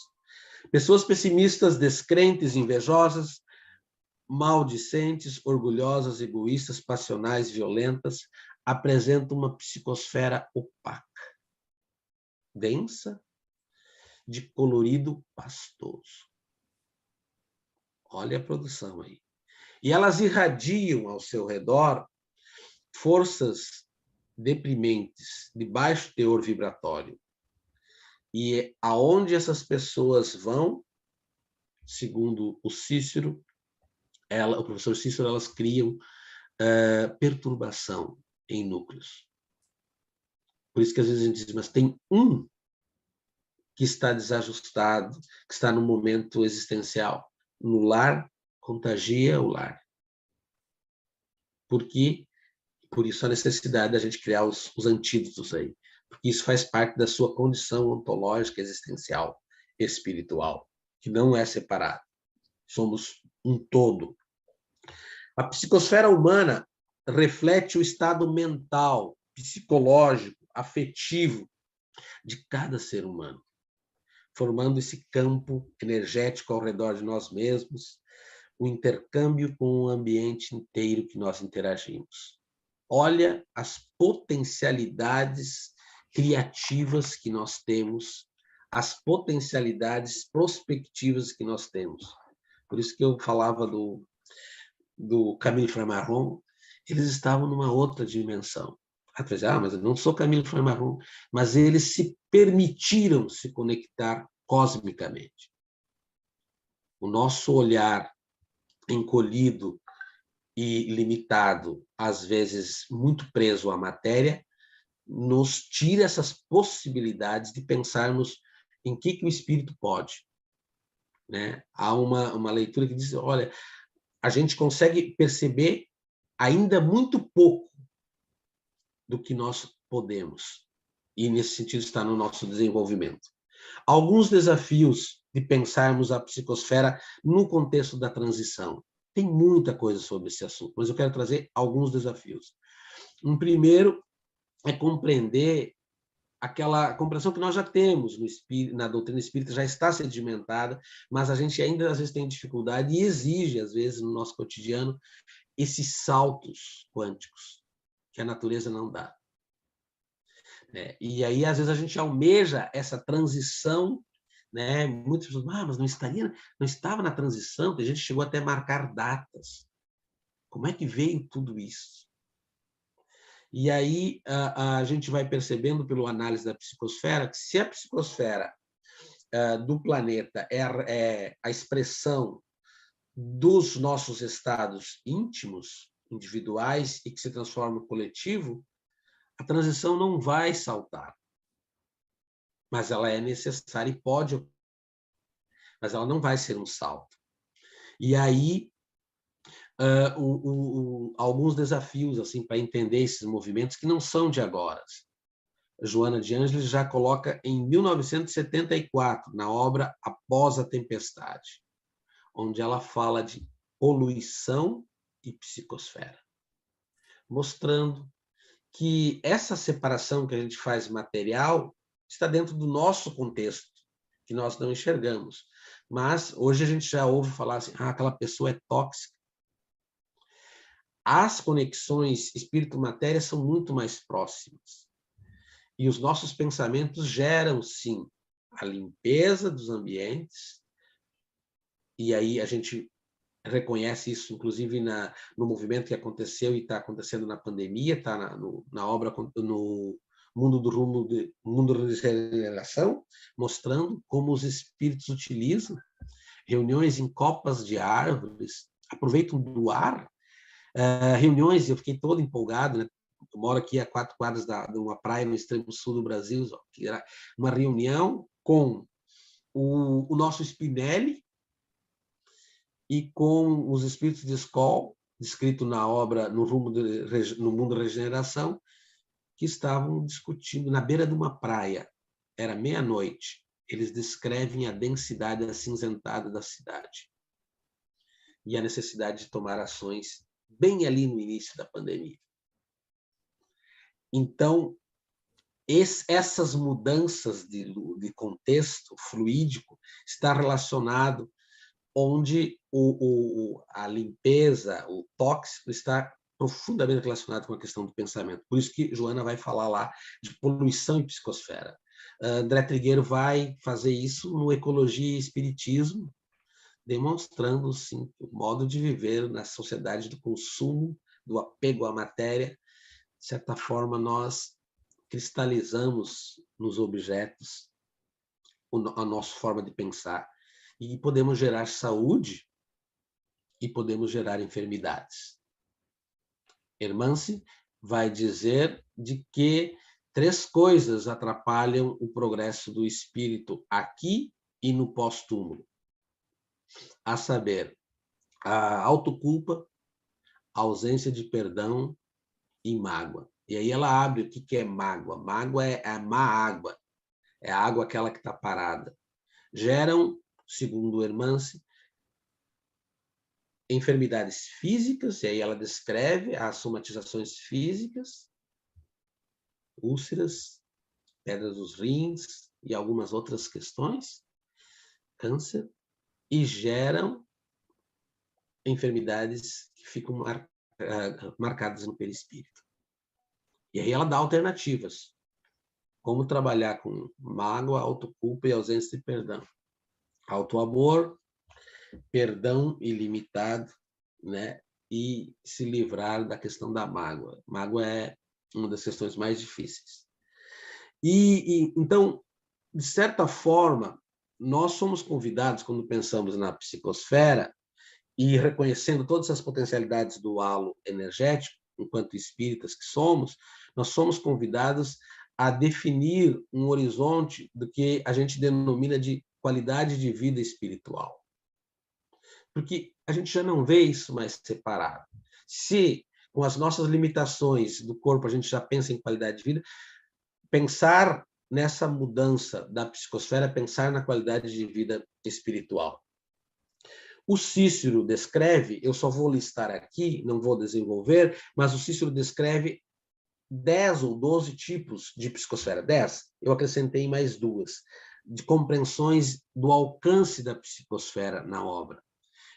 Pessoas pessimistas, descrentes, invejosas, maldicentes, orgulhosas, egoístas, passionais, violentas, apresentam uma psicosfera opaca, densa, de colorido pastoso. Olha a produção aí. E elas irradiam ao seu redor forças deprimentes, de baixo teor vibratório. E aonde essas pessoas vão, segundo o Cícero, o professor Cícero, elas criam perturbação em núcleos. Por isso que às vezes a gente diz, mas tem um que está desajustado, que está no momento existencial. No lar, contagia o lar. Por isso a necessidade da gente criar os antídotos aí. Porque isso faz parte da sua condição ontológica, existencial, espiritual, que não é separado. Somos um todo. A psicosfera humana reflete o estado mental, psicológico, afetivo de cada ser humano, formando esse campo energético ao redor de nós mesmos, o intercâmbio com o ambiente inteiro que nós interagimos. Olha as potencialidades criativas que nós temos, as potencialidades prospectivas que nós temos. Por isso que eu falava do Camille Flammarion, eles estavam numa outra dimensão. Mas eu não sou Camille Flammarion, mas eles se permitiram se conectar cosmicamente. O nosso olhar encolhido e limitado, às vezes muito preso à matéria, nos tira essas possibilidades de pensarmos em que o espírito pode. Né? Há uma leitura que diz, olha, a gente consegue perceber ainda muito pouco do que nós podemos. E, nesse sentido, está no nosso desenvolvimento. Alguns desafios de pensarmos a psicosfera no contexto da transição. Tem muita coisa sobre esse assunto, mas eu quero trazer alguns desafios. Um primeiro é compreender aquela compreensão que nós já temos na doutrina espírita, já está sedimentada, mas a gente ainda, às vezes, tem dificuldade e exige, às vezes, no nosso cotidiano, esses saltos quânticos que a natureza não dá. E aí, às vezes, a gente almeja essa transição, né? Muitas pessoas, mas não estava na transição, a gente chegou até a marcar datas. Como é que veio tudo isso? E aí a gente vai percebendo, pela análise da psicosfera, que se a psicosfera do planeta é a expressão dos nossos estados íntimos, individuais, e que se transforma no coletivo, a transição não vai saltar. Mas ela é necessária e pode ocorrer. Mas ela não vai ser um salto. E aí, alguns desafios assim para entender esses movimentos que não são de agora. Joana de Ângeles já coloca em 1974, na obra Após a Tempestade, onde ela fala de poluição e psicosfera, mostrando que essa separação que a gente faz material está dentro do nosso contexto, que nós não enxergamos. Mas hoje a gente já ouve falar assim, aquela pessoa é tóxica. As conexões espírito-matéria são muito mais próximas. E os nossos pensamentos geram, sim, a limpeza dos ambientes. E aí a gente reconhece isso, inclusive, no movimento que aconteceu e está acontecendo na pandemia, está na obra, no Mundo do Rumo, Mundo de Regeneração, mostrando como os espíritos utilizam reuniões em copas de árvores, aproveitam do ar, reuniões, eu fiquei todo empolgado, né? Eu moro aqui a 4 quadras de uma praia no extremo sul do Brasil, que era uma reunião com o nosso Spinelli e com os espíritos de Skoll, descrito na obra No Mundo da Regeneração, que estavam discutindo na beira de uma praia. Era meia-noite. Eles descrevem a densidade acinzentada da cidade e a necessidade de tomar ações bem ali no início da pandemia. Então, essas mudanças de contexto fluídico está relacionado onde a limpeza, o tóxico, está profundamente relacionado com a questão do pensamento. Por isso que Joana vai falar lá de poluição e psicosfera. André Trigueiro vai fazer isso no Ecologia e Espiritismo, demonstrando, sim, o modo de viver na sociedade do consumo, do apego à matéria. De certa forma, nós cristalizamos nos objetos a nossa forma de pensar e podemos gerar saúde e podemos gerar enfermidades. Hermance vai dizer de que 3 coisas atrapalham o progresso do espírito aqui e no pós-túmulo, a saber, a autoculpa, a ausência de perdão e mágoa. E aí ela abre o que é mágoa. Mágoa é a má água, é a água aquela que está parada. Geram, segundo Hermance, enfermidades físicas, e aí ela descreve as somatizações físicas, úlceras, pedras dos rins e algumas outras questões, câncer, e geram enfermidades que ficam marcadas no perispírito. E aí ela dá alternativas. Como trabalhar com mágoa, autoculpa e ausência de perdão. Autoamor, perdão ilimitado, né? E se livrar da questão da mágoa. Mágoa é uma das questões mais difíceis. Então, de certa forma, nós somos convidados, quando pensamos na psicosfera, e reconhecendo todas as potencialidades do halo energético, enquanto espíritas que somos, nós somos convidados a definir um horizonte do que a gente denomina de qualidade de vida espiritual. Porque a gente já não vê isso mais separado. Se, com as nossas limitações do corpo, a gente já pensa em qualidade de vida, pensar nessa mudança da psicosfera é pensar na qualidade de vida espiritual. O Cícero descreve, eu só vou listar aqui, não vou desenvolver, mas o Cícero descreve 10 ou 12 tipos de psicosfera. 10, eu acrescentei mais 2, de compreensões do alcance da psicosfera na obra.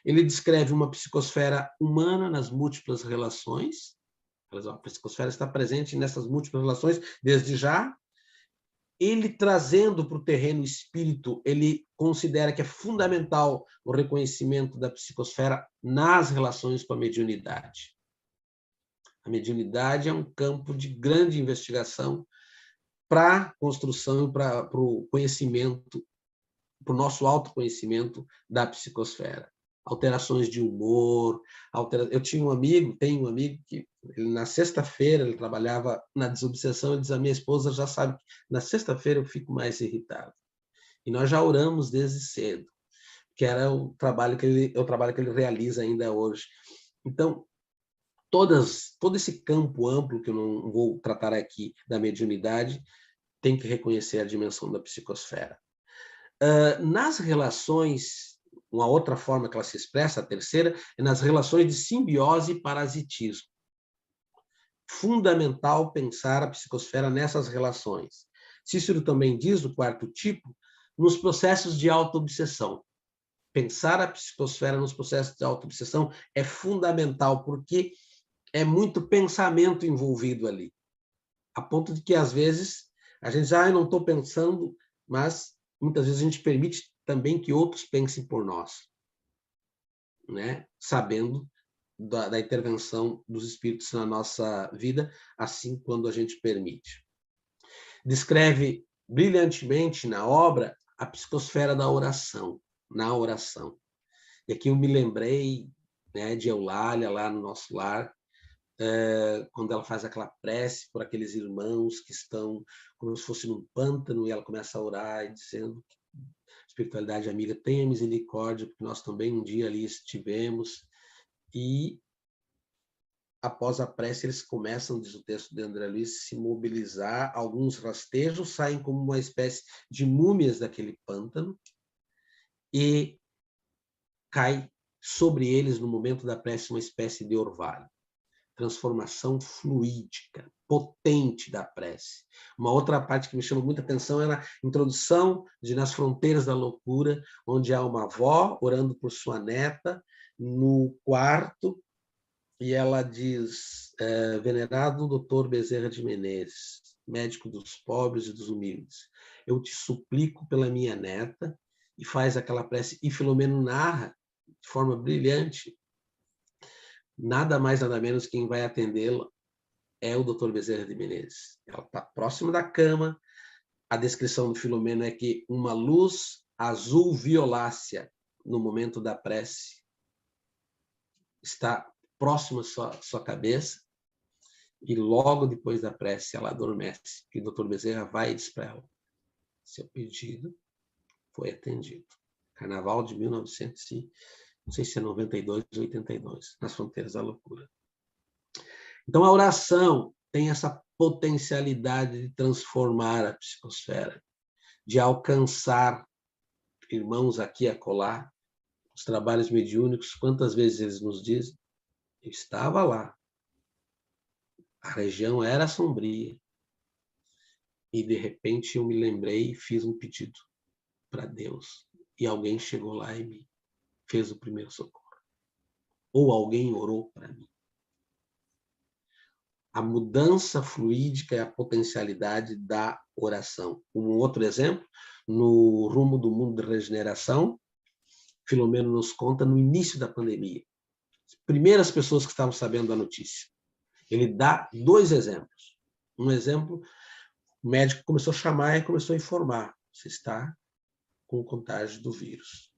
Ele descreve uma psicosfera humana nas múltiplas relações. A psicosfera está presente nessas múltiplas relações desde já. Ele, trazendo para o terreno espírito, ele considera que é fundamental o reconhecimento da psicosfera nas relações com a mediunidade. A mediunidade é um campo de grande investigação para a construção e para o conhecimento, para o nosso autoconhecimento da psicosfera. Alterações de humor. Eu tenho um amigo que na sexta-feira ele trabalhava na desobsessão, ele diz: a minha esposa já sabe que na sexta-feira eu fico mais irritado. E nós já oramos desde cedo, que era o trabalho que ele realiza ainda hoje. Então, todo esse campo amplo, que eu não vou tratar aqui, da mediunidade, tem que reconhecer a dimensão da psicosfera. Nas relações, uma outra forma que ela se expressa, a terceira, é nas relações de simbiose e parasitismo. Fundamental pensar a psicosfera nessas relações. Cícero também diz, no quarto tipo, nos processos de autoobsessão. Pensar a psicosfera nos processos de autoobsessão é fundamental, porque é muito pensamento envolvido ali. A ponto de que, às vezes, a gente diz, eu não estou pensando, mas muitas vezes a gente permite também que outros pensem por nós, né? Sabendo da intervenção dos espíritos na nossa vida, assim quando a gente permite. Descreve brilhantemente na obra a psicosfera da oração, na oração. E aqui eu me lembrei, né, de Eulália, lá no nosso lar, quando ela faz aquela prece por aqueles irmãos que estão como se fosse num pântano, e ela começa a orar e dizendo: espiritualidade amiga, tenha misericórdia, porque nós também um dia ali estivemos. E após a prece, eles começam, diz o texto de André Luiz, se mobilizar. Alguns rastejos saem como uma espécie de múmias daquele pântano e cai sobre eles, no momento da prece, uma espécie de orvalho. Transformação fluídica, potente da prece. Uma outra parte que me chama muita atenção é a introdução de Nas Fronteiras da Loucura, onde há uma avó orando por sua neta no quarto, e ela diz: venerado doutor Bezerra de Menezes, médico dos pobres e dos humildes, eu te suplico pela minha neta, e faz aquela prece, e Filomeno narra de forma brilhante. Nada mais, nada menos, quem vai atendê-la é o doutor Bezerra de Menezes. Ela está próxima da cama. A descrição do Filomeno é que uma luz azul violácea, no momento da prece, está próxima à sua cabeça, e logo depois da prece ela adormece. E o doutor Bezerra vai e diz para ela: seu pedido foi atendido. Carnaval de 1900, não sei se é 92 ou 82, Nas Fronteiras da Loucura. Então, a oração tem essa potencialidade de transformar a psicosfera, de alcançar irmãos aqui e acolá. Os trabalhos mediúnicos, quantas vezes eles nos dizem: eu estava lá, a região era sombria, e de repente eu me lembrei e fiz um pedido para Deus, e alguém chegou lá e me fez o primeiro socorro. Ou alguém orou para mim. A mudança fluídica é a potencialidade da oração. Um outro exemplo, no Rumo do Mundo de Regeneração, Filomeno nos conta no início da pandemia, as primeiras pessoas que estavam sabendo da notícia. Ele dá 2 exemplos. Um exemplo, o médico começou a chamar e começou a informar: você está com o contágio do vírus,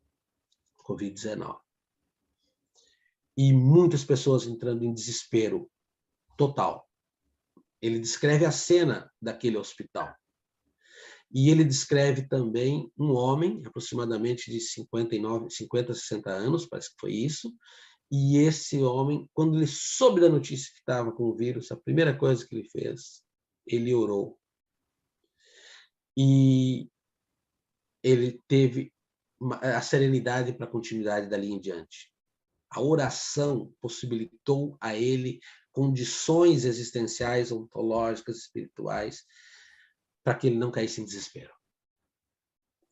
Covid-19. E muitas pessoas entrando em desespero total. Ele descreve a cena daquele hospital. E ele descreve também um homem, aproximadamente de 59, 50, 60 anos, parece que foi isso. E esse homem, quando ele soube da notícia que estava com o vírus, a primeira coisa que ele fez, ele orou. E ele teve a serenidade para a continuidade dali em diante. A oração possibilitou a ele condições existenciais, ontológicas, espirituais, para que ele não caísse em desespero.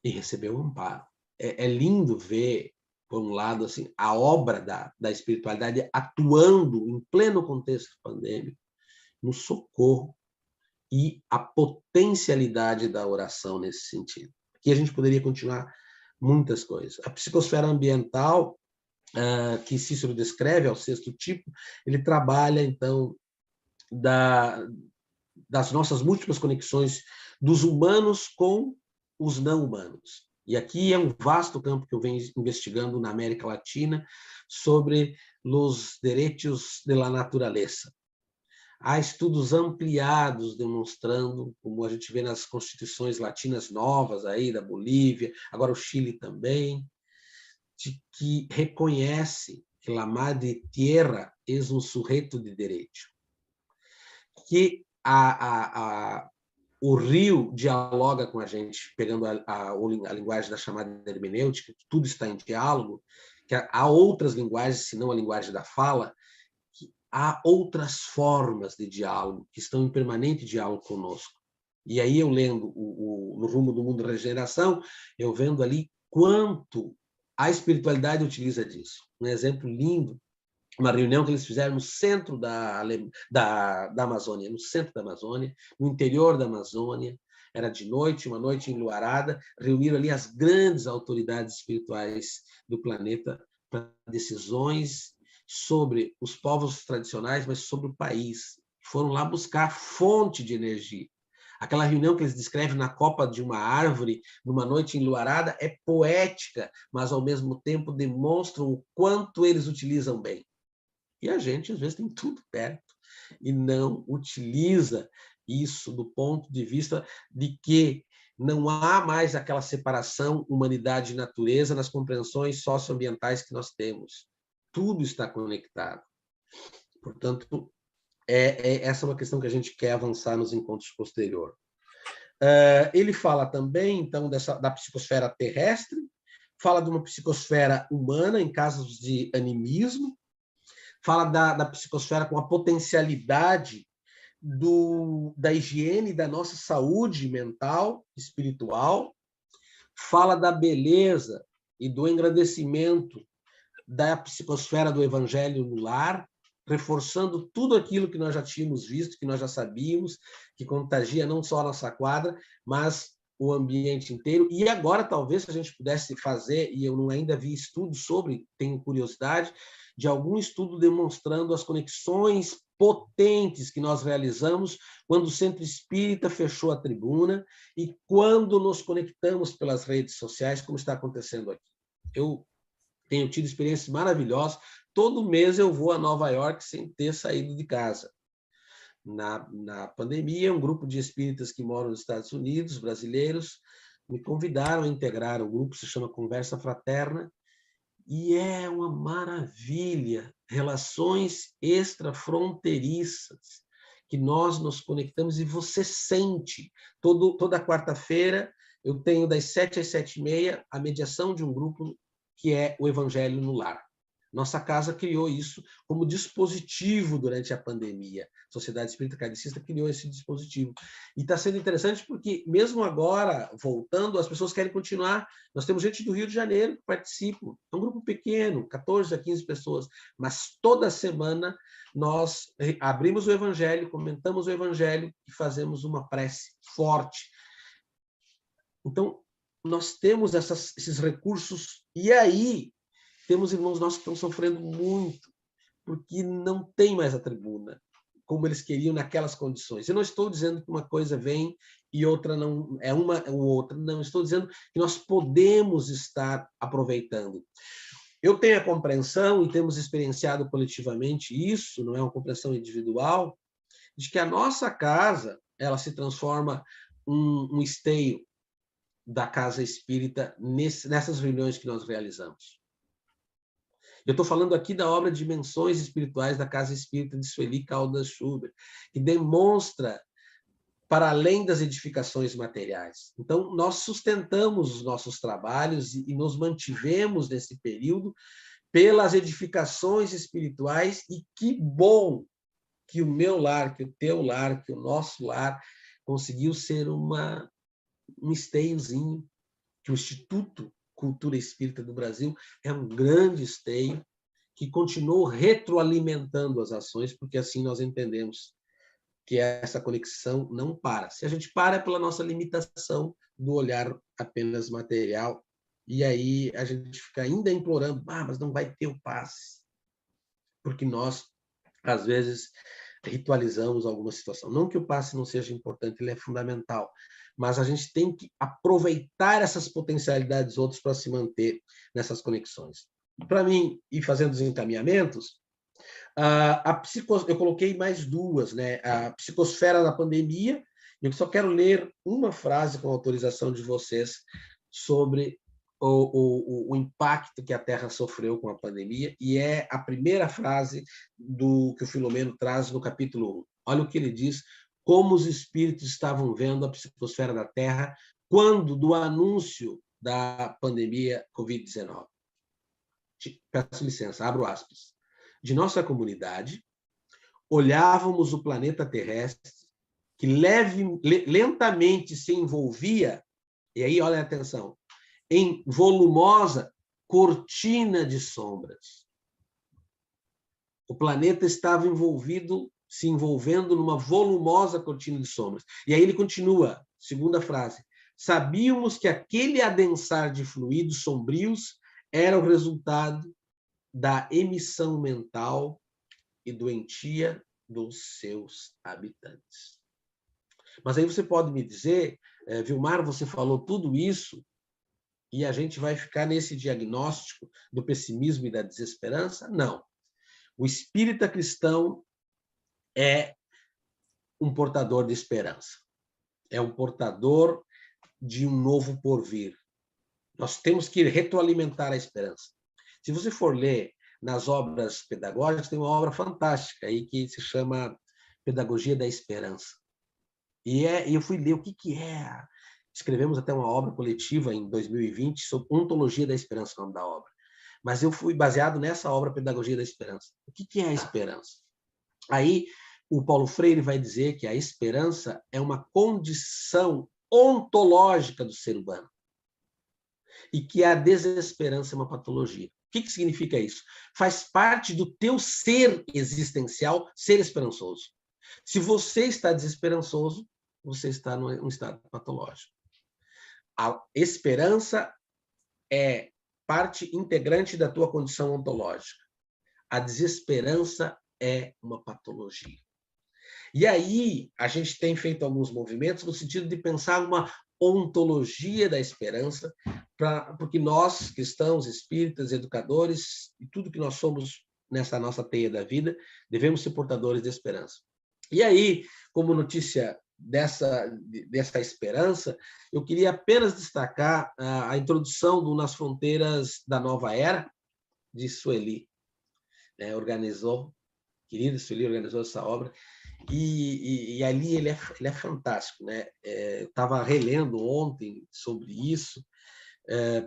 E recebeu um amparo. É lindo ver, por um lado, assim, a obra da espiritualidade atuando em pleno contexto pandêmico, no socorro, e a potencialidade da oração nesse sentido. Aqui a gente poderia continuar muitas coisas. A psicosfera ambiental, que Cícero descreve, é o 6º tipo, ele trabalha, então, das nossas múltiplas conexões dos humanos com os não humanos. E aqui é um vasto campo que eu venho investigando na América Latina sobre os direitos da natureza. Há estudos ampliados demonstrando, como a gente vê nas constituições latinas novas aí da Bolívia, agora o Chile também, de que reconhece que a Madre Tierra é um sujeito de direito, que o rio dialoga com a gente, pegando a linguagem da chamada hermenêutica, que tudo está em diálogo, que há outras linguagens, senão a linguagem da fala, que há outras formas de diálogo que estão em permanente diálogo conosco. E aí eu lendo No Rumo do Mundo da Regeneração, eu vendo ali quanto a espiritualidade utiliza disso. Um exemplo lindo, uma reunião que eles fizeram no centro da Amazônia, no centro da Amazônia, no interior da Amazônia, era de noite, uma noite enluarada, reuniram ali as grandes autoridades espirituais do planeta para decisões sobre os povos tradicionais, mas sobre o país. Foram lá buscar fonte de energia. Aquela reunião que eles descrevem na copa de uma árvore, numa noite enluarada, é poética, mas, ao mesmo tempo, demonstram o quanto eles utilizam bem. E a gente, às vezes, tem tudo perto e não utiliza isso do ponto de vista de que não há mais aquela separação humanidade e natureza nas compreensões socioambientais que nós temos. Tudo está conectado. Portanto, essa é uma questão que a gente quer avançar nos encontros posteriores. Ele fala também, então, da psicosfera terrestre, fala de uma psicosfera humana em casos de animismo, fala da psicosfera com a potencialidade da higiene da nossa saúde mental, espiritual, fala da beleza e do engrandecimento da psicosfera do evangelho no lar, reforçando tudo aquilo que nós já tínhamos visto, que nós já sabíamos, que contagia não só a nossa quadra, mas o ambiente inteiro. E agora, talvez, se a gente pudesse fazer, e eu não ainda vi estudos sobre, tenho curiosidade, de algum estudo demonstrando as conexões potentes que nós realizamos quando o Centro Espírita fechou a tribuna e quando nos conectamos pelas redes sociais, como está acontecendo aqui. Eu tenho tido experiências maravilhosas. Todo mês eu vou a Nova York sem ter saído de casa. Na pandemia, um grupo de espíritas que moram nos Estados Unidos, brasileiros, me convidaram a integrar o grupo, se chama Conversa Fraterna, e é uma maravilha, relações extrafronteiriças, que nós nos conectamos e você sente. Toda quarta-feira eu tenho das 7 às 7h30 a mediação de um grupo que é o Evangelho no Lar. Nossa casa criou isso como dispositivo durante a pandemia. A Sociedade Espírita Kardecista criou esse dispositivo. E está sendo interessante porque, mesmo agora, voltando, as pessoas querem continuar. Nós temos gente do Rio de Janeiro que participa. É um grupo pequeno, 14 a 15 pessoas. Mas toda semana nós abrimos o Evangelho, comentamos o Evangelho e fazemos uma prece forte. Então, nós temos esses recursos. E aí, temos irmãos nossos que estão sofrendo muito, porque não tem mais a tribuna, como eles queriam naquelas condições. Eu não estou dizendo que uma coisa vem e outra não, é uma ou outra, não. Estou dizendo que nós podemos estar aproveitando. Eu tenho a compreensão, e temos experienciado coletivamente isso, não é uma compreensão individual, de que a nossa casa ela se transforma um esteio da casa espírita nessas reuniões que nós realizamos. Eu estou falando aqui da obra Dimensões Espirituais da Casa Espírita de Sueli Caldas Schubert, que demonstra para além das edificações materiais. Então, nós sustentamos os nossos trabalhos e nos mantivemos nesse período pelas edificações espirituais, e que bom que o meu lar, que o teu lar, que o nosso lar conseguiu ser um esteiozinho, que o Instituto Cultura Espírita do Brasil é um grande esteio que continuou retroalimentando as ações, porque assim nós entendemos que essa conexão não para. Se a gente para, é pela nossa limitação do olhar apenas material, e aí a gente fica ainda implorando, mas não vai ter o passe, porque nós, às vezes, ritualizamos alguma situação. Não que o passe não seja importante, ele é fundamental, mas a gente tem que aproveitar essas potencialidades outras para se manter nessas conexões. Para mim, ir fazendo os encaminhamentos, eu coloquei mais duas, né? A psicosfera da pandemia, e eu só quero ler uma frase com autorização de vocês sobre o impacto que a Terra sofreu com a pandemia, e é a primeira frase que o Filomeno traz no capítulo 1. Olha o que ele diz como os espíritos estavam vendo a psicosfera da Terra quando do anúncio da pandemia Covid-19. Peço licença, abro aspas. De nossa comunidade, olhávamos o planeta terrestre que lentamente se envolvia, e aí olha a atenção, em volumosa cortina de sombras. O planeta estava se envolvendo numa volumosa cortina de sombras. E aí ele continua, segunda frase. Sabíamos que aquele adensar de fluidos sombrios era o resultado da emissão mental e doentia dos seus habitantes. Mas aí você pode me dizer, Vilmar, você falou tudo isso e a gente vai ficar nesse diagnóstico do pessimismo e da desesperança? Não. O espírita cristão é um portador de esperança. É um portador de um novo porvir. Nós temos que retroalimentar a esperança. Se você for ler nas obras pedagógicas, tem uma obra fantástica aí que se chama Pedagogia da Esperança. E eu fui ler o que é. Escrevemos até uma obra coletiva em 2020 sobre Ontologia da Esperança, o nome da obra. Mas eu fui baseado nessa obra Pedagogia da Esperança. O que é a esperança? Aí o Paulo Freire vai dizer que a esperança é uma condição ontológica do ser humano e que a desesperança é uma patologia. O que significa isso? Faz parte do teu ser existencial ser esperançoso. Se você está desesperançoso, você está num estado patológico. A esperança é parte integrante da tua condição ontológica. A desesperança é uma patologia. E aí, a gente tem feito alguns movimentos no sentido de pensar uma ontologia da esperança, porque nós, cristãos, espíritas, educadores, e tudo que nós somos nessa nossa teia da vida, devemos ser portadores de esperança. E aí, como notícia dessa esperança, eu queria apenas destacar a introdução do Nas Fronteiras da Nova Era, de Sueli. Querida Sueli organizou essa obra, e ali ele é fantástico, né? Eu estava relendo ontem sobre isso,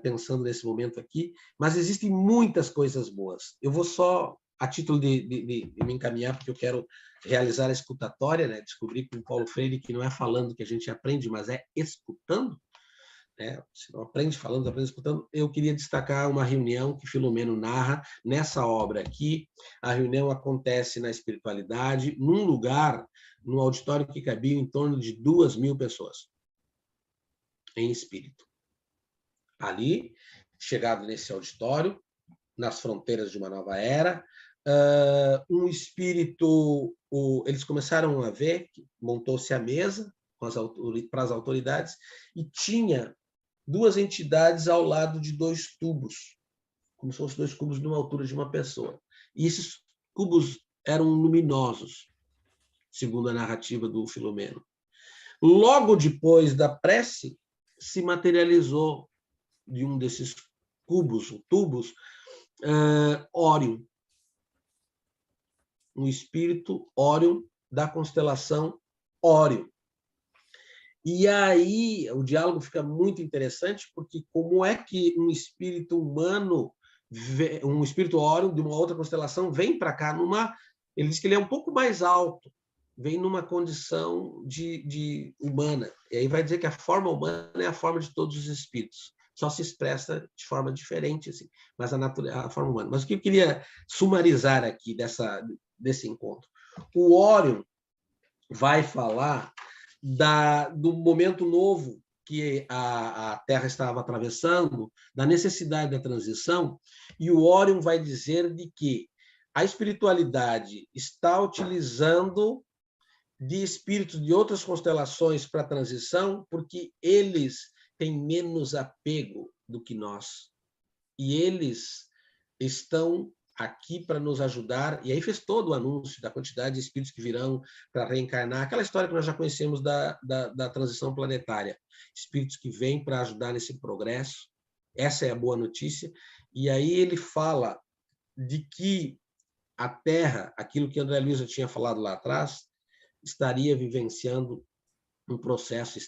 pensando nesse momento aqui, mas existem muitas coisas boas. Eu vou só, a título de me encaminhar, porque eu quero realizar a escutatória, né? Descobri com o Paulo Freire que não é falando que a gente aprende, mas é escutando. Se não aprende falando, aprende escutando. Eu queria destacar uma reunião que Filomeno narra nessa obra aqui. A reunião acontece na espiritualidade, num lugar, num auditório que cabia em torno de 2.000 pessoas, em espírito. Ali, chegado nesse auditório, nas fronteiras de uma nova era, um espírito, eles começaram a ver, montou-se a mesa para as autoridades, e tinha 2 entidades ao lado de 2 tubos, como se fossem 2 cubos numa altura de uma pessoa. E esses cubos eram luminosos, segundo a narrativa do Filomeno. Logo depois da prece, se materializou de um desses tubos, Órion, um espírito Órion da constelação Órion. E aí o diálogo fica muito interessante, porque como é que um espírito humano, um espírito Órion de uma outra constelação, vem para cá ele diz que ele é um pouco mais alto, vem numa condição de humana. E aí vai dizer que a forma humana é a forma de todos os espíritos. Só se expressa de forma diferente, assim, mas a forma humana. Mas o que eu queria sumarizar aqui desse encontro? O Órion vai falar do momento novo que a Terra estava atravessando, da necessidade da transição, e o Órion vai dizer de que a espiritualidade está utilizando de espíritos de outras constelações para a transição, porque eles têm menos apego do que nós. E eles estão aqui para nos ajudar, e aí fez todo o anúncio da quantidade de espíritos que virão para reencarnar, aquela história que nós já conhecemos da transição planetária, espíritos que vêm para ajudar nesse progresso, essa é a boa notícia, e aí ele fala de que a Terra, aquilo que André Luiz já tinha falado lá atrás, estará vivenciando um processo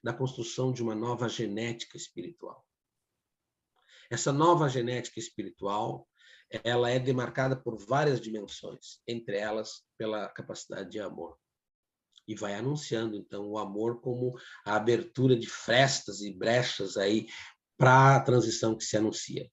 da construção de uma nova genética espiritual. Essa nova genética espiritual, ela é demarcada por várias dimensões, entre elas pela capacidade de amor. E vai anunciando, então, o amor como a abertura de frestas e brechas aí para a transição que se anuncia.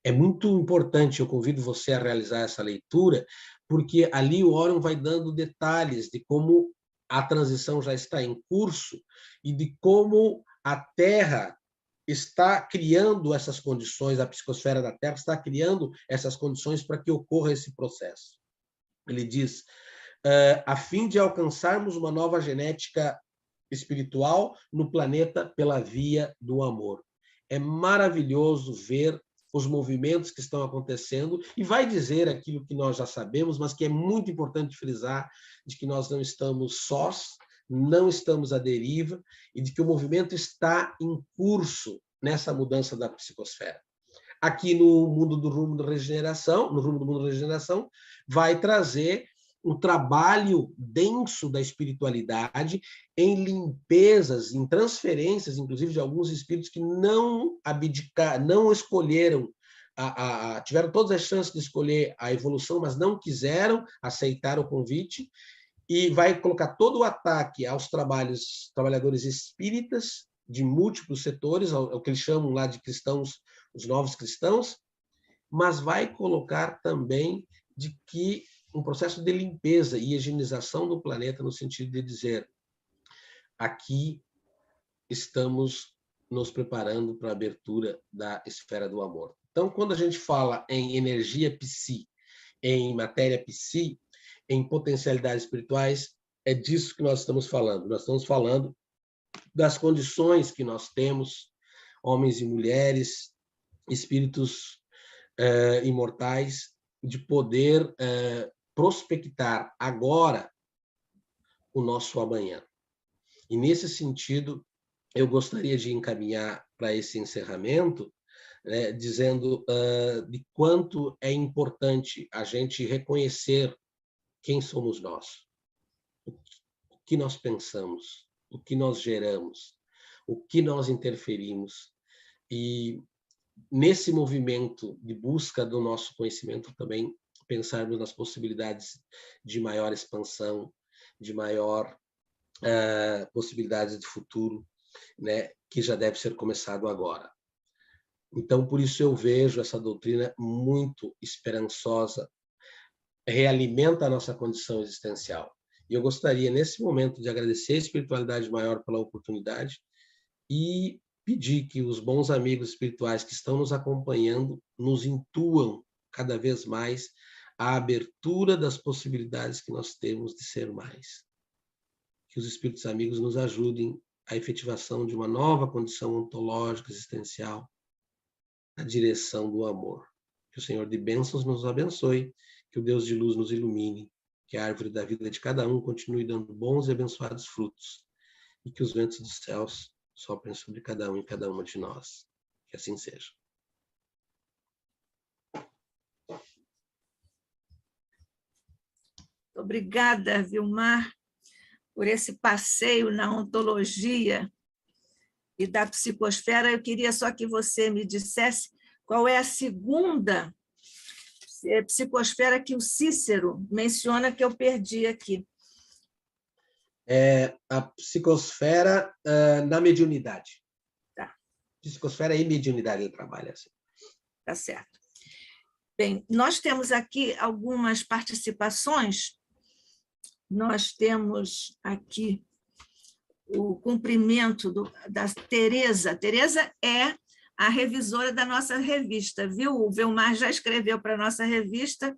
É muito importante, eu convido você a realizar essa leitura, porque ali o Orion vai dando detalhes de como a transição já está em curso e de como a Terra está criando essas condições, a psicosfera da Terra está criando essas condições para que ocorra esse processo. Ele diz, a fim de alcançarmos uma nova genética espiritual no planeta pela via do amor. É maravilhoso ver os movimentos que estão acontecendo e vai dizer aquilo que nós já sabemos, mas que é muito importante frisar, de que nós não estamos sós, não estamos à deriva e de que o movimento está em curso nessa mudança da psicosfera. Aqui no mundo do rumo da regeneração, no rumo do mundo da regeneração, vai trazer o trabalho denso da espiritualidade em limpezas, em transferências, inclusive de alguns espíritos que não abdicaram, não escolheram, tiveram todas as chances de escolher a evolução, mas não quiseram aceitar o convite, e vai colocar todo o ataque aos trabalhadores espíritas de múltiplos setores, o que eles chamam lá de cristãos, os novos cristãos, mas vai colocar também de que um processo de limpeza e higienização do planeta, no sentido de dizer, aqui estamos nos preparando para a abertura da esfera do amor. Então, quando a gente fala em energia psi, em matéria psi, em potencialidades espirituais, é disso que nós estamos falando. Nós estamos falando das condições que nós temos, homens e mulheres, espíritos imortais, de poder prospectar agora o nosso amanhã. E, nesse sentido, eu gostaria de encaminhar para esse encerramento, dizendo de quanto é importante a gente reconhecer quem somos nós, o que nós pensamos, o que nós geramos, o que nós interferimos. E, nesse movimento de busca do nosso conhecimento, também pensarmos nas possibilidades de maior expansão, de maior possibilidades de futuro, né, que já deve ser começado agora. Então, por isso eu vejo essa doutrina muito esperançosa, realimenta a nossa condição existencial. E eu gostaria, nesse momento, de agradecer a espiritualidade maior pela oportunidade e pedir que os bons amigos espirituais que estão nos acompanhando nos intuam cada vez mais a abertura das possibilidades que nós temos de ser mais. Que os espíritos amigos nos ajudem à efetivação de uma nova condição ontológica existencial na direção do amor. Que o Senhor de bênçãos nos abençoe, que o Deus de luz nos ilumine, que a árvore da vida de cada um continue dando bons e abençoados frutos e que os ventos dos céus soprem sobre cada um e cada uma de nós. Que assim seja. Obrigada, Vilmar, por esse passeio na ontologia e da psicosfera. Eu queria só que você me dissesse qual é a segunda psicosfera que o Cícero menciona, que eu perdi aqui. É a psicosfera na mediunidade. Tá. Psicosfera e mediunidade, ele trabalha assim. Tá certo. Bem, nós temos aqui algumas participações. Nós temos aqui o cumprimento da Tereza. Tereza é a revisora da nossa revista, viu? O Vilmar já escreveu para a nossa revista.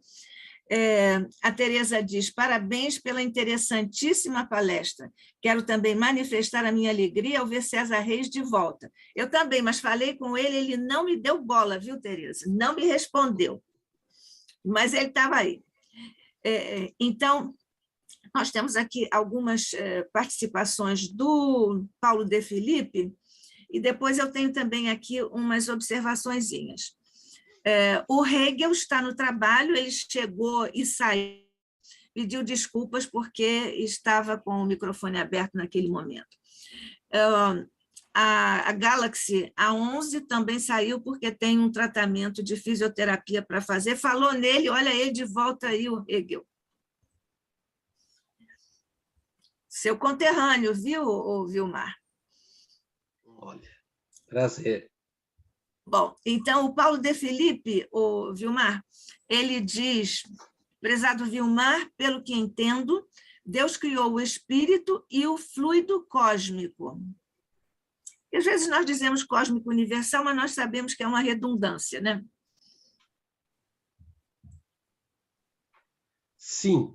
A Tereza diz: parabéns pela interessantíssima palestra. Quero também manifestar a minha alegria ao ver César Reis de volta. Eu também, mas falei com ele, ele não me deu bola, viu, Tereza? Não me respondeu. Mas ele estava aí. Então, nós temos aqui algumas participações do Paulo de Filipe, e depois eu tenho também aqui umas observaçõezinhas. O Hegel está no trabalho, ele chegou e saiu pediu desculpas porque estava com o microfone aberto naquele momento. A Galaxy A11 também saiu porque tem um tratamento de fisioterapia para fazer. Falou nele, olha ele de volta aí, o Hegel. Seu conterrâneo, viu, Vilmar? Olha, prazer. Bom, então, o Paulo de Felipe, o Vilmar, ele diz, prezado Vilmar, pelo que entendo, Deus criou o espírito e o fluido cósmico. E, às vezes nós dizemos cósmico universal, mas nós sabemos que é uma redundância, né? Sim.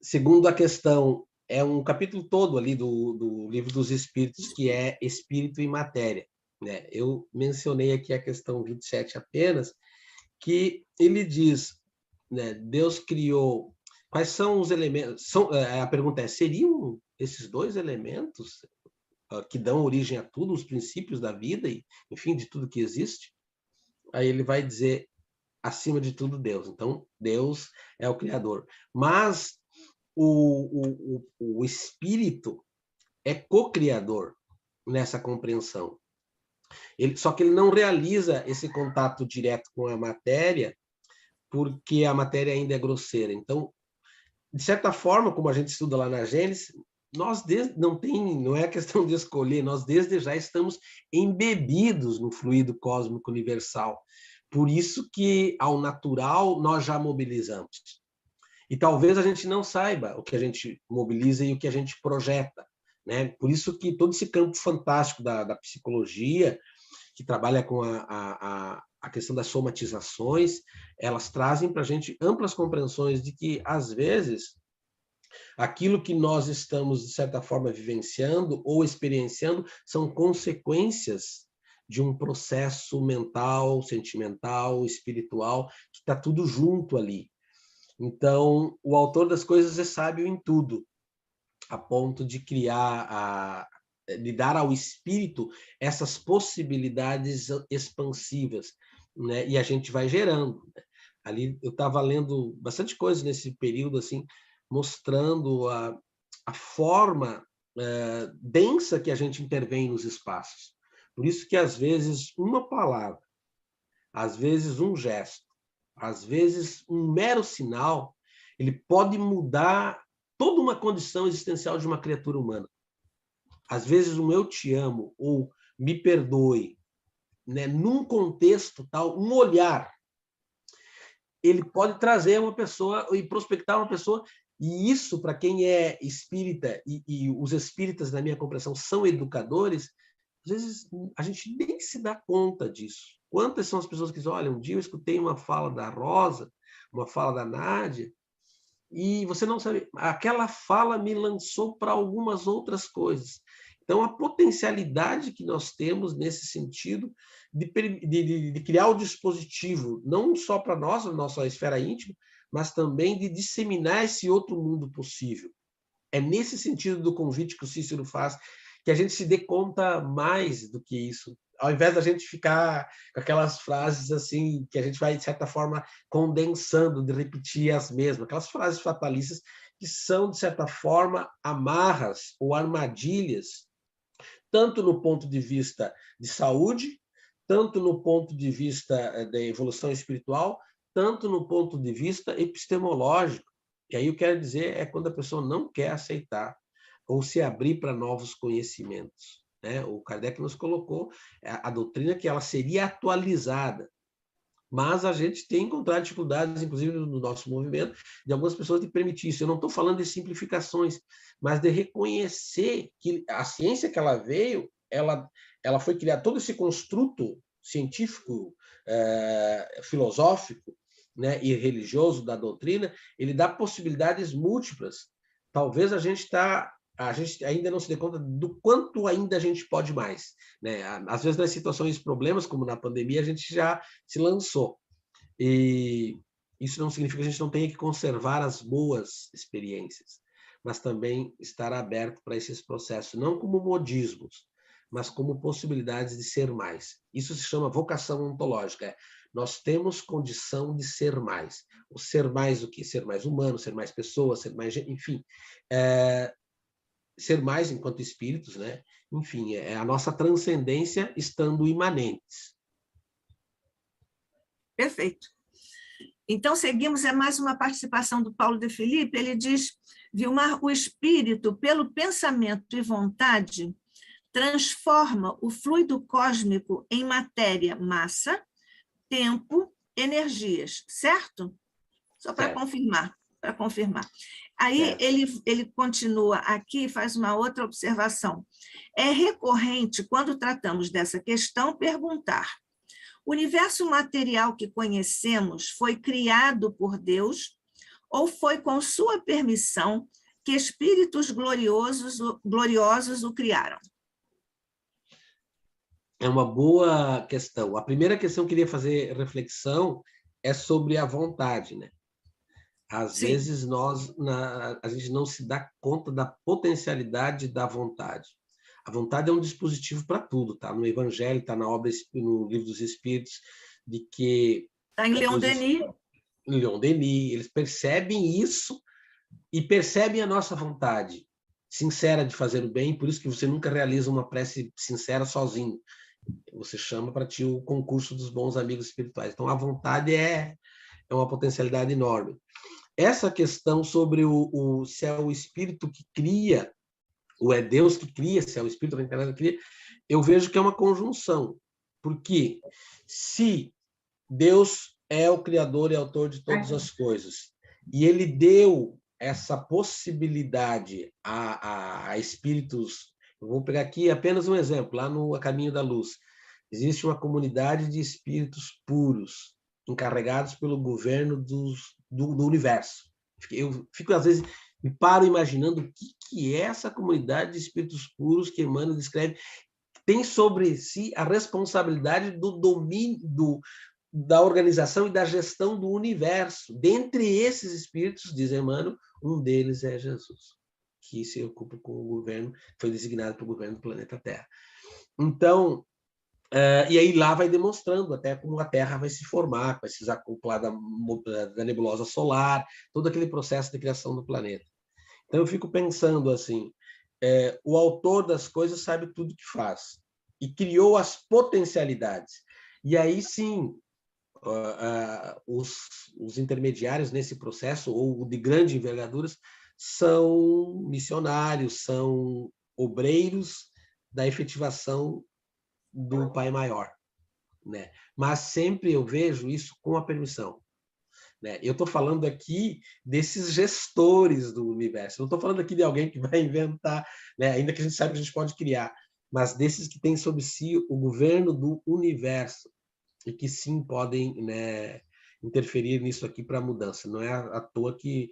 Segundo a questão, é um capítulo todo ali do Livro dos Espíritos, que é Espírito e Matéria, né? Eu mencionei aqui a questão 27 apenas, que ele diz, né, Deus criou... Quais são os elementos? A pergunta é, seriam esses dois elementos que dão origem a tudo, os princípios da vida e, enfim, de tudo que existe? Aí ele vai dizer, acima de tudo, Deus. Então, Deus é o Criador. Mas o espírito é co-criador nessa compreensão. Só que ele não realiza esse contato direto com a matéria, porque a matéria ainda é grosseira. Então, de certa forma, como a gente estuda lá na Gênesis, nós não é questão de escolher, nós desde já estamos embebidos no fluido cósmico universal. Por isso que, ao natural, nós já mobilizamos. E talvez a gente não saiba o que a gente mobiliza e o que a gente projeta, né? Por isso que todo esse campo fantástico da psicologia, que trabalha com a questão das somatizações, elas trazem para a gente amplas compreensões de que, às vezes, aquilo que nós estamos, de certa forma, vivenciando ou experienciando são consequências de um processo mental, sentimental, espiritual, que está tudo junto ali. Então, o autor das coisas é sábio em tudo, a ponto de de dar ao espírito essas possibilidades expansivas, né? E a gente vai gerando. Ali eu estava lendo bastante coisa nesse período, assim, mostrando a forma densa que a gente intervém nos espaços. Por isso que, às vezes, uma palavra, às vezes um gesto, às vezes um mero sinal, ele pode mudar toda uma condição existencial de uma criatura humana. Às vezes um eu te amo ou me perdoe, né, num contexto tal, um olhar, ele pode trazer uma pessoa e prospectar uma pessoa, e isso, para quem é espírita, e os espíritas, na minha compreensão, são educadores, às vezes a gente nem se dá conta disso. Quantas são as pessoas que dizem, olha, um dia eu escutei uma fala da Rosa, uma fala da Nádia, e você não sabe, aquela fala me lançou para algumas outras coisas. Então, a potencialidade que nós temos nesse sentido de criar o dispositivo, não só para nós, a nossa esfera íntima, mas também de disseminar esse outro mundo possível. É nesse sentido do convite que o Cícero faz, que a gente se dê conta mais do que isso. Ao invés da gente ficar com aquelas frases assim, que a gente vai, de certa forma, condensando, de repetir as mesmas, aquelas frases fatalistas que são, de certa forma, amarras ou armadilhas, tanto no ponto de vista de saúde, tanto no ponto de vista da evolução espiritual, tanto no ponto de vista epistemológico. E aí eu quero dizer é quando a pessoa não quer aceitar ou se abrir para novos conhecimentos, né? O Kardec nos colocou a doutrina que ela seria atualizada, mas a gente tem encontrado dificuldades, inclusive no nosso movimento, de algumas pessoas de permitir isso. Eu não estou falando de simplificações, mas de reconhecer que a ciência que ela veio, ela foi criada, todo esse construto científico, filosófico, né, e religioso da doutrina, ele dá possibilidades múltiplas. Talvez a gente ainda não se dê conta do quanto ainda a gente pode mais, né? Às vezes, nas situações de problemas, como na pandemia, a gente já se lançou. E isso não significa que a gente não tenha que conservar as boas experiências, mas também estar aberto para esses processos, não como modismos, mas como possibilidades de ser mais. Isso se chama vocação ontológica. Nós temos condição de ser mais. O ser mais o quê? Ser mais humano, ser mais pessoa, ser mais... Enfim, ser mais enquanto espíritos, né? Enfim, é a nossa transcendência estando imanentes. Perfeito. Então, seguimos, mais uma participação do Paulo de Felipe. Ele diz, Vilmar, o espírito, pelo pensamento e vontade, transforma o fluido cósmico em matéria, massa, tempo, energias, certo? Só para confirmar, Aí ele continua aqui e faz uma outra observação. É recorrente, quando tratamos dessa questão, perguntar: o universo material que conhecemos foi criado por Deus ou foi com sua permissão que espíritos gloriosos o criaram? É uma boa questão. A primeira questão que eu queria fazer reflexão é sobre a vontade, né? Às vezes a gente não se dá conta da potencialidade da vontade. A vontade é um dispositivo para tudo, tá? No Evangelho, tá na obra, no Livro dos Espíritos, de que... Está em Leon Denis. Leon Denis, eles percebem isso e percebem a nossa vontade sincera de fazer o bem, por isso que você nunca realiza uma prece sincera sozinho. Você chama para ti o concurso dos bons amigos espirituais. Então, a vontade é uma potencialidade enorme. Essa questão sobre se é o espírito que cria, ou é Deus que cria, se é o espírito reencarnado que cria, eu vejo que é uma conjunção. Porque se Deus é o criador e autor de todas as coisas, e ele deu essa possibilidade a espíritos... Eu vou pegar aqui apenas um exemplo, lá no A Caminho da Luz. Existe uma comunidade de espíritos puros, encarregados pelo governo do universo. Eu fico, às vezes, me paro imaginando o que é essa comunidade de espíritos puros que Emmanuel descreve, tem sobre si a responsabilidade do domínio, da organização e da gestão do universo. Dentre esses espíritos, diz Emmanuel, um deles é Jesus, que se ocupa com o governo, foi designado para o governo do planeta Terra. Então, e aí lá vai demonstrando até como a Terra vai se formar, vai se desacoplar da nebulosa solar, todo aquele processo de criação do planeta. Então eu fico pensando assim, o autor das coisas sabe tudo que faz e criou as potencialidades. E aí sim, os intermediários nesse processo, ou de grande envergadura, são missionários, são obreiros da efetivação do Pai Maior, né? Mas sempre eu vejo isso com a permissão, né? Eu estou falando aqui desses gestores do universo, não estou falando aqui de alguém que vai inventar, né? Ainda que a gente saiba que a gente pode criar, mas desses que têm sobre si o governo do universo e que sim podem, né, interferir nisso aqui para a mudança. Não é à toa que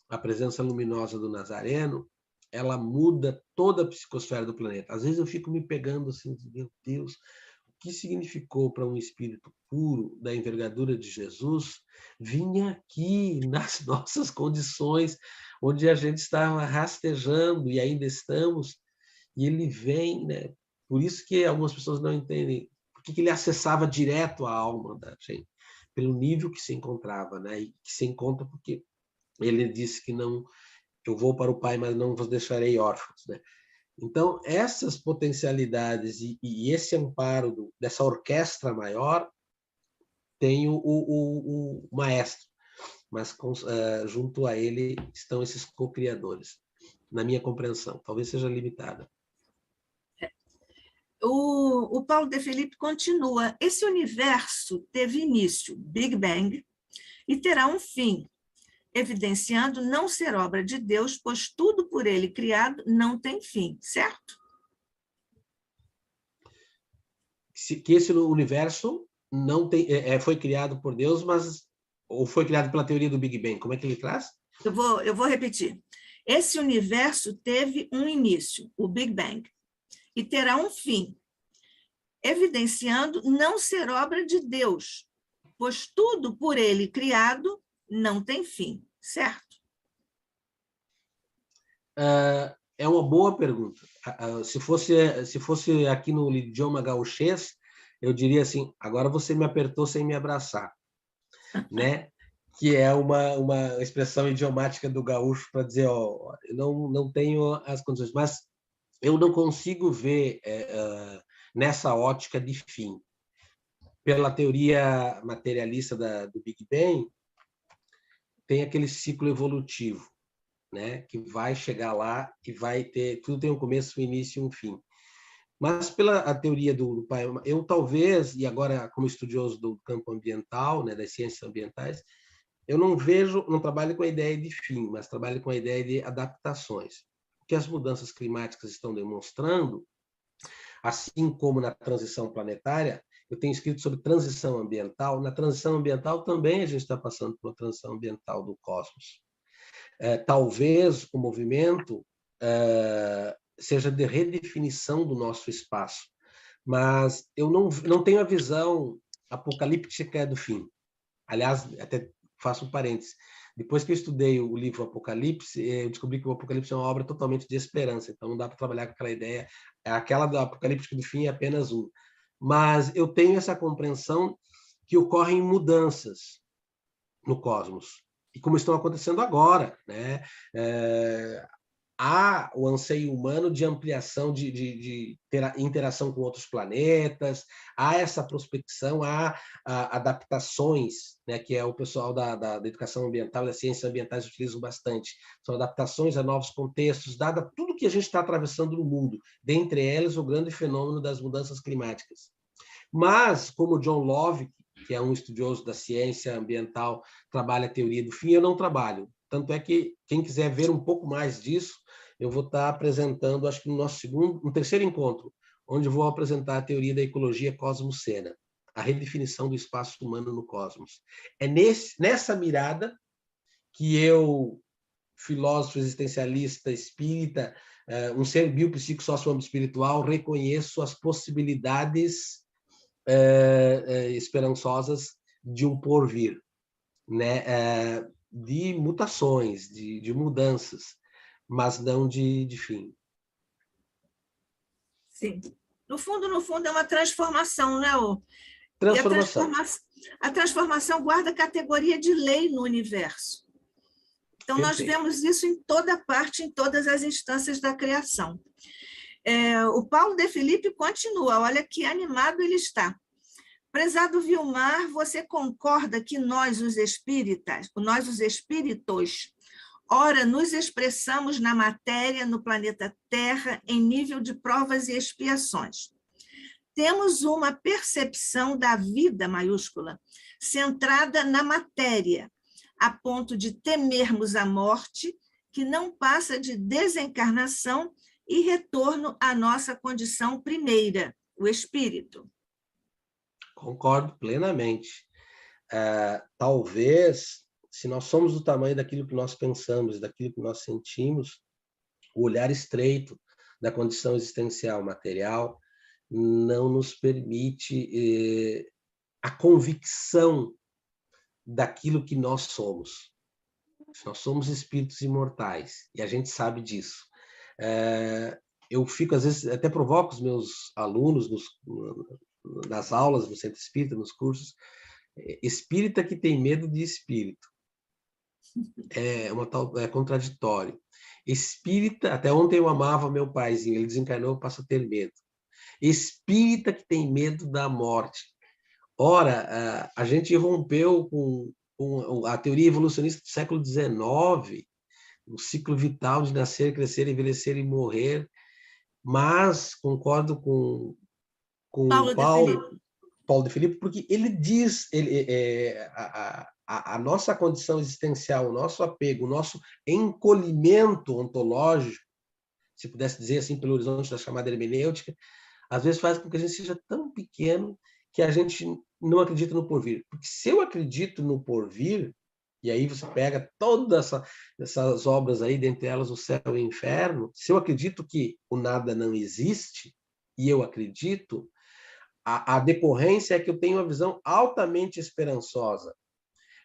a presença luminosa do Nazareno ela muda toda a psicosfera do planeta. Às vezes eu fico me pegando assim, meu Deus, o que significou para um espírito puro da envergadura de Jesus vir aqui nas nossas condições, onde a gente estava rastejando e ainda estamos, e ele vem, né? Por isso que algumas pessoas não entendem por que ele acessava direto a alma da gente, pelo nível que se encontrava, né? E que se encontra porque ele disse que não, eu vou para o Pai, mas não vos deixarei órfãos, né? Então, essas potencialidades e esse amparo dessa orquestra maior tem o maestro, mas junto a ele estão esses co-criadores, na minha compreensão. Talvez seja limitada. O Paulo de Felipe continua. Esse universo teve início, Big Bang, e terá um fim, evidenciando não ser obra de Deus, pois tudo por ele criado não tem fim, certo? Que esse universo não tem, foi criado por Deus, mas ou foi criado pela teoria do Big Bang? Como é que ele traz? Eu vou repetir. Esse universo teve um início, o Big Bang, e terá um fim, evidenciando não ser obra de Deus, pois tudo por ele criado não tem fim, certo? É uma boa pergunta. Se fosse aqui no idioma gauchês, eu diria assim: agora você me apertou sem me abraçar, né? Que é uma expressão idiomática do gaúcho para dizer, ó, eu não tenho as condições, mas eu não consigo ver nessa ótica de fim. Pela teoria materialista do Big Bang, tem aquele ciclo evolutivo, né, que vai chegar lá e vai ter, tudo tem um começo, um início e um fim. Mas pela a teoria do pai, eu talvez, e agora como estudioso do campo ambiental, né, das ciências ambientais, eu não trabalho com a ideia de fim, mas trabalho com a ideia de adaptações. O que as mudanças climáticas estão demonstrando, assim como na transição planetária, eu tenho escrito sobre transição ambiental. Na transição ambiental também a gente está passando por uma transição ambiental do cosmos. Talvez o movimento seja de redefinição do nosso espaço, mas eu não tenho a visão apocalíptica do fim. Aliás, até faço um parênteses. Depois que eu estudei o livro Apocalipse, eu descobri que o Apocalipse é uma obra totalmente de esperança, então não dá para trabalhar com aquela ideia, aquela do apocalíptico do fim é apenas um. Mas eu tenho essa compreensão que ocorrem mudanças no cosmos, e como estão acontecendo agora, né? Há o anseio humano de ampliação, de ter interação com outros planetas, há essa prospecção, há adaptações, né, que é o pessoal da educação ambiental, das ciências ambientais utilizam bastante. São adaptações a novos contextos, dada tudo que a gente está atravessando no mundo, dentre elas o grande fenômeno das mudanças climáticas. Mas, como John Love, que é um estudioso da ciência ambiental, trabalha a teoria do fim, eu não trabalho. Tanto é que, quem quiser ver um pouco mais disso, eu vou estar apresentando, acho que no terceiro encontro, onde eu vou apresentar a teoria da ecologia cosmocena, a redefinição do espaço humano no cosmos. É nessa mirada que eu, filósofo existencialista, espírita, um ser biopsico-socio-espiritual, reconheço as possibilidades esperançosas de um porvir, né? De mutações, de mudanças, mas não de fim. Sim. No fundo, é uma transformação, né, Ô? Transformação. E a transformação guarda categoria de lei no universo. Então, nós vemos isso em toda parte, em todas as instâncias da criação. O Paulo de Filipe continua, olha que animado ele está. Prezado Vilmar, você concorda que nós, os espíritos, ora, nos expressamos na matéria, no planeta Terra, em nível de provas e expiações. Temos uma percepção da vida, maiúscula, centrada na matéria, a ponto de temermos a morte, que não passa de desencarnação e retorno à nossa condição primeira, o espírito. Concordo plenamente. Talvez, se nós somos do tamanho daquilo que nós pensamos, daquilo que nós sentimos, o olhar estreito da condição existencial material não nos permite a convicção daquilo que nós somos. Nós somos espíritos imortais, e a gente sabe disso. Eu fico, às vezes, até provoco os meus alunos nas aulas no Centro Espírita, nos cursos, espírita que tem medo de espírito. É contraditório. Espírita, até ontem eu amava meu paizinho, ele desencarnou, eu passo a ter medo. Espírita que tem medo da morte. Ora, a gente rompeu com a teoria evolucionista do século XIX, o ciclo vital de nascer, crescer, envelhecer e morrer, mas concordo com Paulo de Filipe, porque ele diz, a nossa condição existencial, o nosso apego, o nosso encolhimento ontológico, se pudesse dizer assim, pelo horizonte da chamada hermenêutica, às vezes faz com que a gente seja tão pequeno que a gente não acredita no porvir. Porque se eu acredito no porvir, e aí você pega todas essas obras aí, dentre elas o Céu e o Inferno, se eu acredito que o nada não existe, e eu acredito, a decorrência é que eu tenho uma visão altamente esperançosa.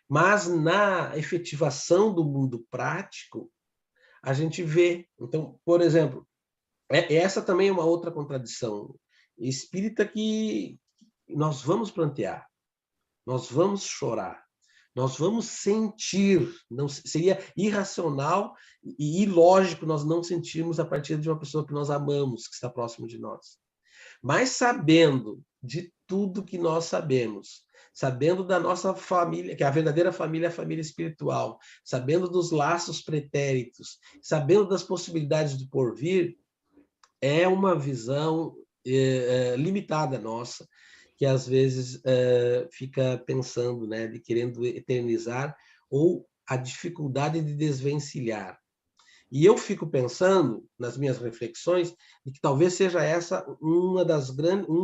Mas na efetivação do mundo prático, a gente vê. Então, por exemplo, essa também é uma outra contradição espírita que nós vamos plantear, nós vamos chorar, nós vamos sentir. Não seria irracional e ilógico nós não sentirmos a partir de uma pessoa que nós amamos, que está próximo de nós. Mas sabendo de tudo que nós sabemos, sabendo da nossa família, que a verdadeira família é a família espiritual, sabendo dos laços pretéritos, sabendo das possibilidades do porvir, é uma visão limitada nossa, que às vezes fica pensando, né, de querendo eternizar, ou a dificuldade de desvencilhar. E eu fico pensando, nas minhas reflexões, de que talvez seja essa um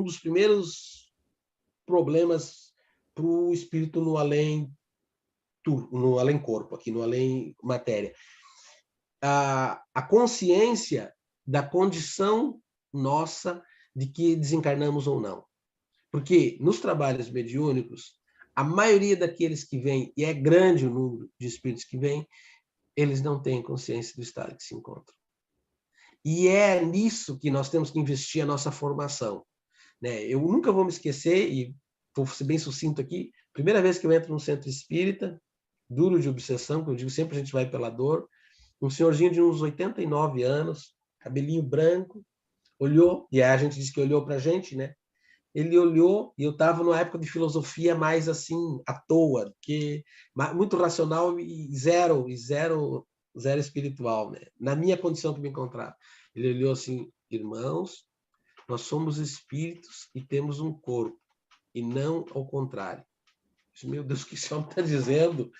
dos primeiros problemas para o espírito no além corpo, aqui no além matéria. A consciência da condição nossa de que desencarnamos ou não. Porque nos trabalhos mediúnicos, a maioria daqueles que vêm, e é grande o número de espíritos que vêm, eles não têm consciência do estado que se encontram. E é nisso que nós temos que investir a nossa formação. Né? Eu nunca vou me esquecer, e vou ser bem sucinto aqui, primeira vez que eu entro num centro espírita, duro de obsessão, que eu digo sempre a gente vai pela dor, um senhorzinho de uns 89 anos, cabelinho branco, olhou, e a gente disse que olhou para a gente, né? Ele olhou, e eu estava numa época de filosofia mais assim, à toa, porque muito racional e zero espiritual, né? Na minha condição que me encontrava. Ele olhou assim: irmãos, nós somos espíritos e temos um corpo, e não ao contrário. Eu disse, meu Deus, o que o senhor está dizendo?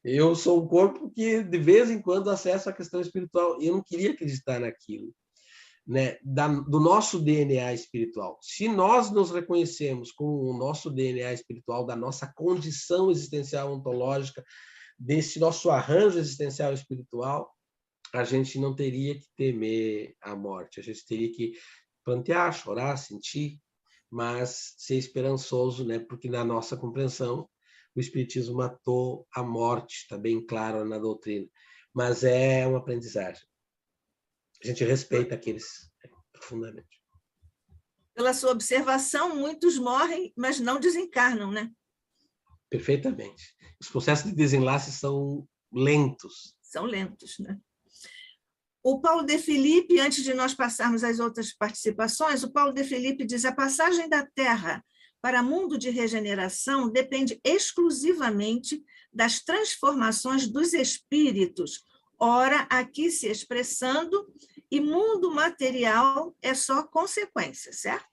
Eu sou um corpo que, de vez em quando, acessa a questão espiritual. E eu não queria acreditar naquilo. Né, do nosso DNA espiritual. Se nós nos reconhecemos com o nosso DNA espiritual, da nossa condição existencial ontológica, desse nosso arranjo existencial espiritual, a gente não teria que temer a morte, a gente teria que plantear, chorar, sentir, mas ser esperançoso, né, porque na nossa compreensão o Espiritismo matou a morte, está bem claro na doutrina, mas é uma aprendizagem. A gente respeita aqueles profundamente. Pela sua observação, muitos morrem, mas não desencarnam, né? Perfeitamente. Os processos de desenlace são lentos. São lentos, né? O Paulo de Felipe, antes de nós passarmos às outras participações, o Paulo de Felipe diz: a passagem da Terra para mundo de regeneração depende exclusivamente das transformações dos espíritos, ora aqui se expressando, e mundo material é só consequência, certo?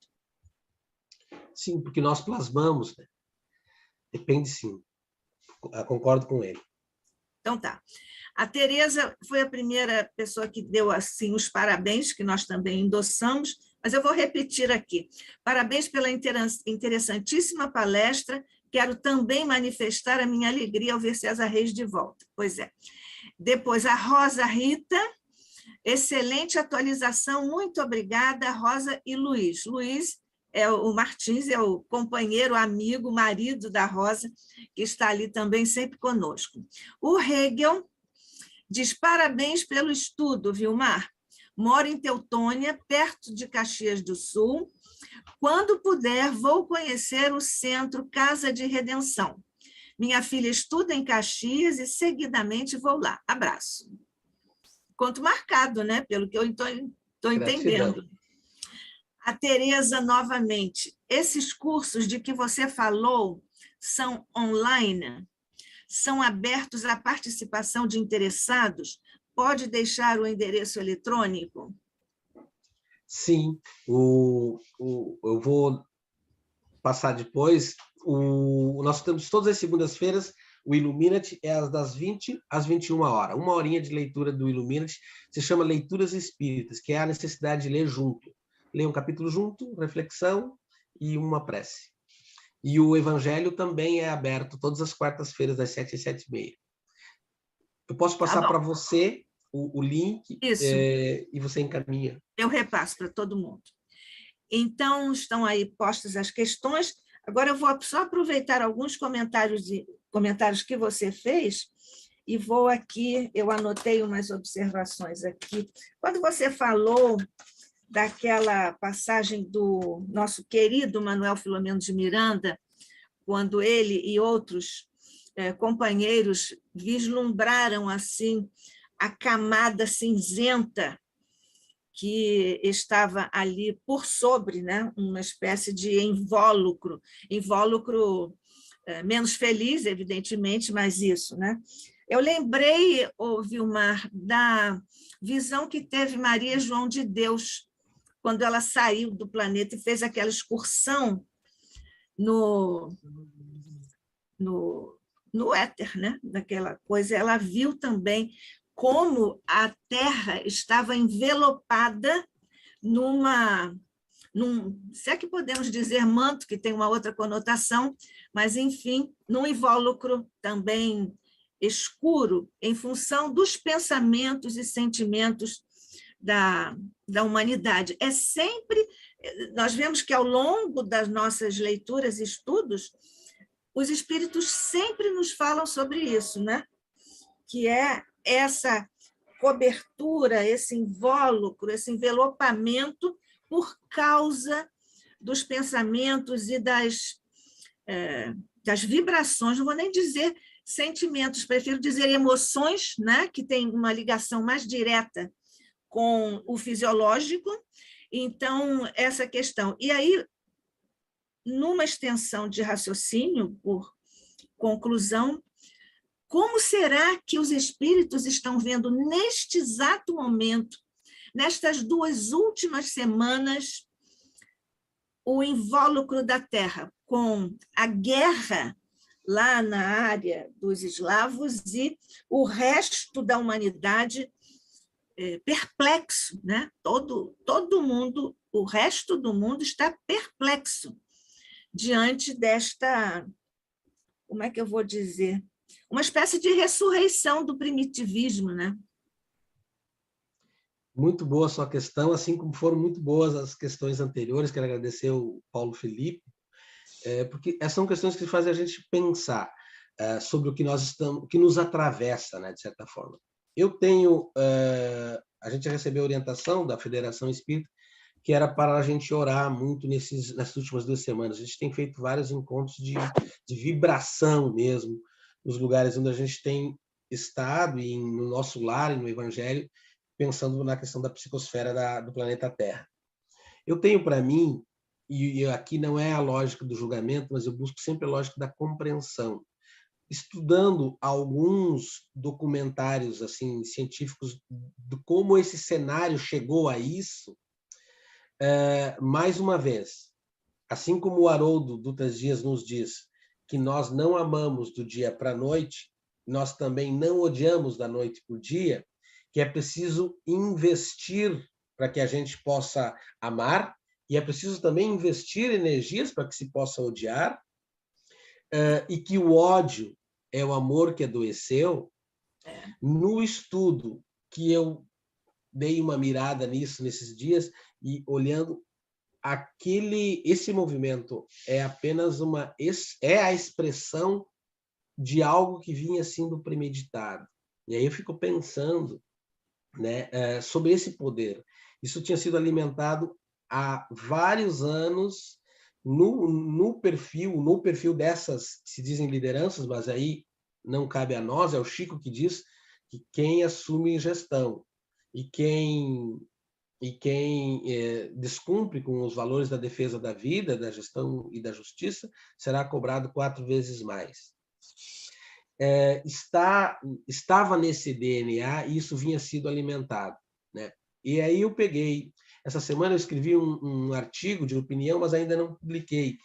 Sim, porque nós plasmamos, né? Depende, sim. Eu concordo com ele. Então tá. A Tereza foi a primeira pessoa que deu assim os parabéns, que nós também endossamos, mas eu vou repetir aqui. Parabéns pela interessantíssima palestra. Quero também manifestar a minha alegria ao ver César Reis de volta. Pois é. Depois, a Rosa Rita. Excelente atualização, muito obrigada, Rosa e Luiz. Luiz é o Martins, é o companheiro, amigo, marido da Rosa, que está ali também sempre conosco. O Hegel diz: parabéns pelo estudo, Vilmar. Moro em Teutônia, perto de Caxias do Sul. Quando puder, vou conhecer o Centro Casa de Redenção. Minha filha estuda em Caxias e seguidamente vou lá. Abraço. Ponto marcado, né? Pelo que eu estou entendendo. A Tereza, novamente, esses cursos de que você falou são online? São abertos à participação de interessados? Pode deixar o endereço eletrônico? Sim, eu vou passar depois. Nós temos todas as segundas-feiras. O Illuminati é das 20 às 21 horas. Uma horinha de leitura do Illuminati. Se chama Leituras Espíritas, que é a necessidade de ler junto. Ler um capítulo junto, reflexão e uma prece. E o Evangelho também é aberto todas as quartas-feiras, das 7 às 7h30. Eu posso passar para você o link e você encaminha. Eu repasso para todo mundo. Então, estão aí postas as questões. Agora eu vou só aproveitar alguns comentários que você fez e vou aqui, eu anotei umas observações aqui. Quando você falou daquela passagem do nosso querido Manuel Filomeno de Miranda, quando ele e outros companheiros vislumbraram assim a camada cinzenta que estava ali por sobre, né? Uma espécie de invólucro menos feliz, evidentemente, mas isso, né? Eu lembrei, Vilmar, da visão que teve Maria João de Deus quando ela saiu do planeta e fez aquela excursão no éter, né? Daquela coisa. Ela viu também como a Terra estava envelopada se é que podemos dizer manto, que tem uma outra conotação, mas, enfim, num invólucro também escuro, em função dos pensamentos e sentimentos da humanidade. Nós vemos que, ao longo das nossas leituras e estudos, os espíritos sempre nos falam sobre isso, né? Que é essa cobertura, esse invólucro, esse envelopamento por causa dos pensamentos e das vibrações, não vou nem dizer sentimentos, prefiro dizer emoções, né? Que tem uma ligação mais direta com o fisiológico. Então, essa questão. E aí, numa extensão de raciocínio, por conclusão, como será que os espíritos estão vendo neste exato momento, nestas 2 últimas semanas, o invólucro da Terra, com a guerra lá na área dos eslavos e o resto da humanidade perplexo, né? Todo mundo, o resto do mundo está perplexo diante desta, como é que eu vou dizer, uma espécie de ressurreição do primitivismo, né? Muito boa a sua questão, assim como foram muito boas as questões anteriores. Quero agradecer o Paulo Felipe, porque essas são questões que fazem a gente pensar sobre o que nós estamos, o que nos atravessa, né, de certa forma. A gente recebeu orientação da Federação Espírita, que era para a gente orar muito nessas últimas 2 semanas. A gente tem feito vários encontros de vibração mesmo, nos lugares onde a gente tem estado, e no nosso lar, e no Evangelho, pensando na questão da psicosfera do planeta Terra. Eu tenho para mim, e aqui não é a lógica do julgamento, mas eu busco sempre a lógica da compreensão. Estudando alguns documentários assim científicos de como esse cenário chegou a isso, mais uma vez, assim como o Haroldo Dutra Dias nos diz que nós não amamos do dia para a noite, nós também não odiamos da noite para o dia, que é preciso investir para que a gente possa amar, e é preciso também investir energias para que se possa odiar, e que o ódio é o amor que adoeceu. No estudo que eu dei uma mirada nisso nesses dias, e olhando, esse movimento é apenas a expressão de algo que vinha sendo premeditado. E aí eu fico pensando, né, sobre esse poder. Isso tinha sido alimentado há vários anos no perfil dessas que se dizem lideranças, mas aí não cabe a nós, é o Chico que diz que quem assume gestão e quem descumpre com os valores da defesa da vida, da gestão e da justiça, será cobrado 4 vezes mais. Estava nesse DNA e isso vinha sido alimentado, né? E aí eu peguei, essa semana eu escrevi um artigo de opinião, mas ainda não publiquei.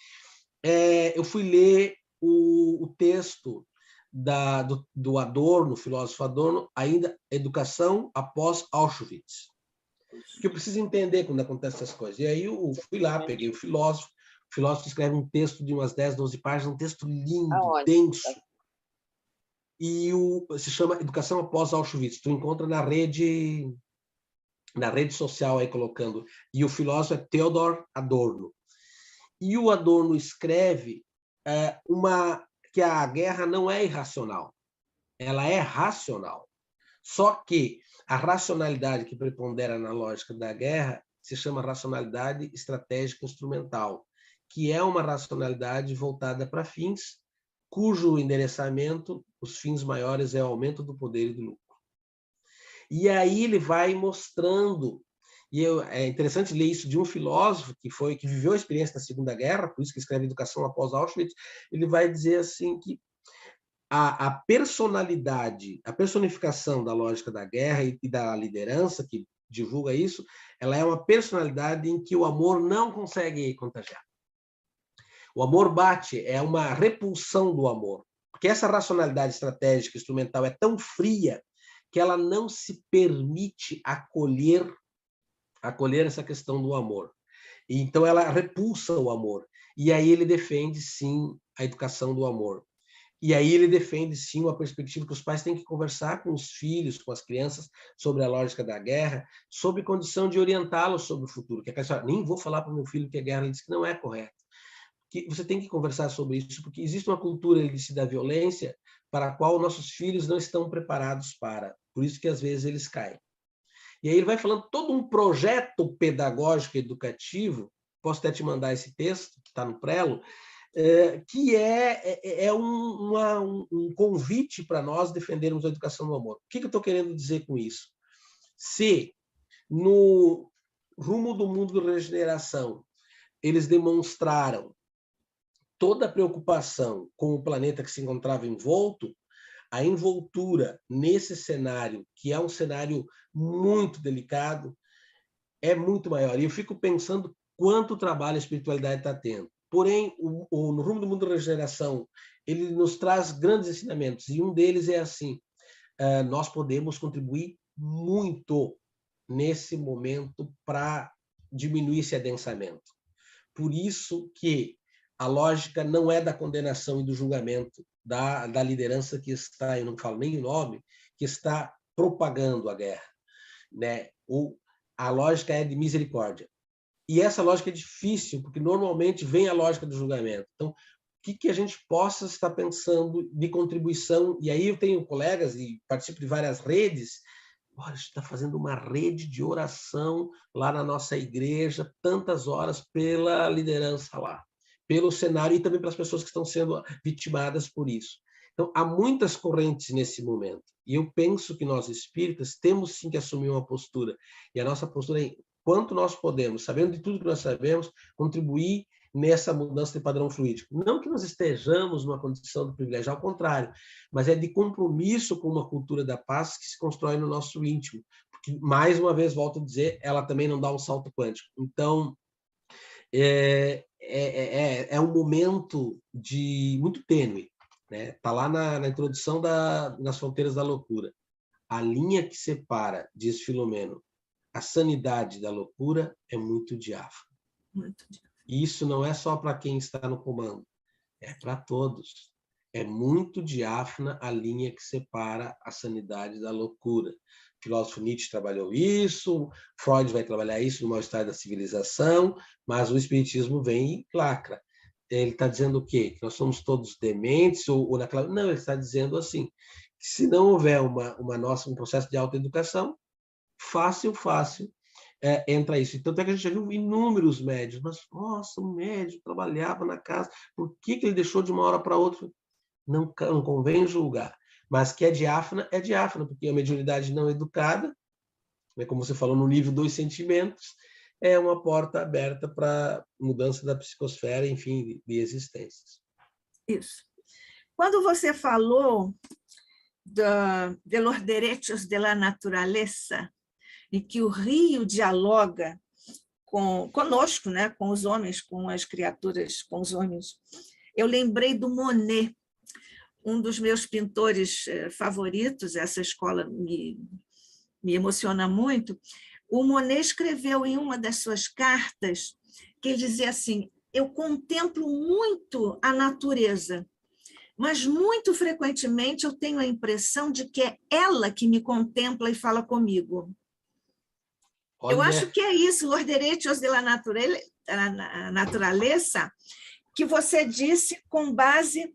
Eu fui ler o texto do Adorno, filósofo Adorno, ainda Educação após Auschwitz, que eu preciso entender quando acontecem essas coisas. E aí eu fui lá, peguei o filósofo escreve um texto de umas 10, 12 páginas, um texto lindo, denso, e se chama Educação após Auschwitz. Tu encontra na rede social aí colocando, e o filósofo é Theodor Adorno. E o Adorno escreve que a guerra não é irracional. ela é racional. Só que a racionalidade que prepondera na lógica da guerra se chama racionalidade estratégica instrumental, que é uma racionalidade voltada para fins, cujo endereçamento, os fins maiores, é o aumento do poder e do lucro. E aí ele vai mostrando, é interessante ler isso de um filósofo que viveu a experiência da Segunda Guerra, por isso que escreve Educação após Auschwitz. Ele vai dizer assim que a personalidade, a personificação da lógica da guerra e da liderança que divulga isso, ela é uma personalidade em que o amor não consegue contagiar. O amor bate, é uma repulsão do amor, porque essa racionalidade estratégica instrumental é tão fria que ela não se permite acolher essa questão do amor. E então ela repulsa o amor. E aí ele defende, sim, a educação do amor. E aí ele defende, sim, uma perspectiva que os pais têm que conversar com os filhos, com as crianças, sobre a lógica da guerra, sob condição de orientá-los sobre o futuro. Que a nem vou falar para o meu filho que a guerra, ele diz que não é correto. Que você tem que conversar sobre isso, porque existe uma cultura, ele disse, da violência para a qual nossos filhos não estão preparados para. Por isso que, às vezes, eles caem. E aí ele vai falando todo um projeto pedagógico educativo, posso até te mandar esse texto, que está no Prelo, que é um convite para nós defendermos a educação do amor. O que eu estou querendo dizer com isso? Se no rumo do mundo de regeneração eles demonstraram toda a preocupação com o planeta que se encontrava envolto, a envoltura nesse cenário, que é um cenário muito delicado, é muito maior. E eu fico pensando quanto trabalho a espiritualidade está tendo. Porém, no rumo do mundo da regeneração, ele nos traz grandes ensinamentos, e um deles é assim: nós podemos contribuir muito nesse momento para diminuir esse adensamento. Por isso que a lógica não é da condenação e do julgamento da liderança que está, eu não falo nem o nome, que está propagando a guerra, né? A lógica é de misericórdia. E essa lógica é difícil, porque normalmente vem a lógica do julgamento. Então, o que a gente possa estar pensando de contribuição? E aí eu tenho colegas e participo de várias redes. Olha, a gente está fazendo uma rede de oração lá na nossa igreja, tantas horas pela liderança lá, pelo cenário e também pelas pessoas que estão sendo vitimadas por isso. Então, há muitas correntes nesse momento. E eu penso que nós espíritas temos sim que assumir uma postura. E a nossa postura é quanto nós podemos, sabendo de tudo que nós sabemos, contribuir nessa mudança de padrão fluídico. Não que nós estejamos numa condição de privilégio, ao contrário, mas é de compromisso com uma cultura da paz que se constrói no nosso íntimo. Porque, mais uma vez, volto a dizer, ela também não dá um salto quântico. Então, é um momento muito tênue, né? Está lá na introdução nas Fronteiras da Loucura. A linha que separa, diz Filomeno, a sanidade da loucura é muito diáfana. Muito diáfana. E isso não é só para quem está no comando, é para todos. É muito diáfana a linha que separa a sanidade da loucura. O filósofo Nietzsche trabalhou isso, Freud vai trabalhar isso no Mal-Estar da Civilização, mas o Espiritismo vem e lacra. Ele está dizendo o quê? Que nós somos todos dementes? Ou naquela... Não, ele está dizendo assim, que se não houver um processo de autoeducação, fácil, entra isso. Tanto é que a gente já viu inúmeros médios, mas, nossa, um médico trabalhava na casa, por que ele deixou de uma hora para outra? Não convém julgar. Mas que é diáfana, porque a mediunidade não educada, como você falou, no nível dos sentimentos, é uma porta aberta para mudança da psicosfera, enfim, de existências. Isso. Quando você falou de los derechos de la naturaleza, e que o rio dialoga conosco, né, com os homens, com as criaturas, com os homens, eu lembrei do Monet, um dos meus pintores favoritos. Essa escola me emociona muito. O Monet escreveu em uma das suas cartas que ele dizia assim: eu contemplo muito a natureza, mas muito frequentemente eu tenho a impressão de que é ela que me contempla e fala comigo. Olha. Eu acho que é isso, os direitos da natureza, que você disse com base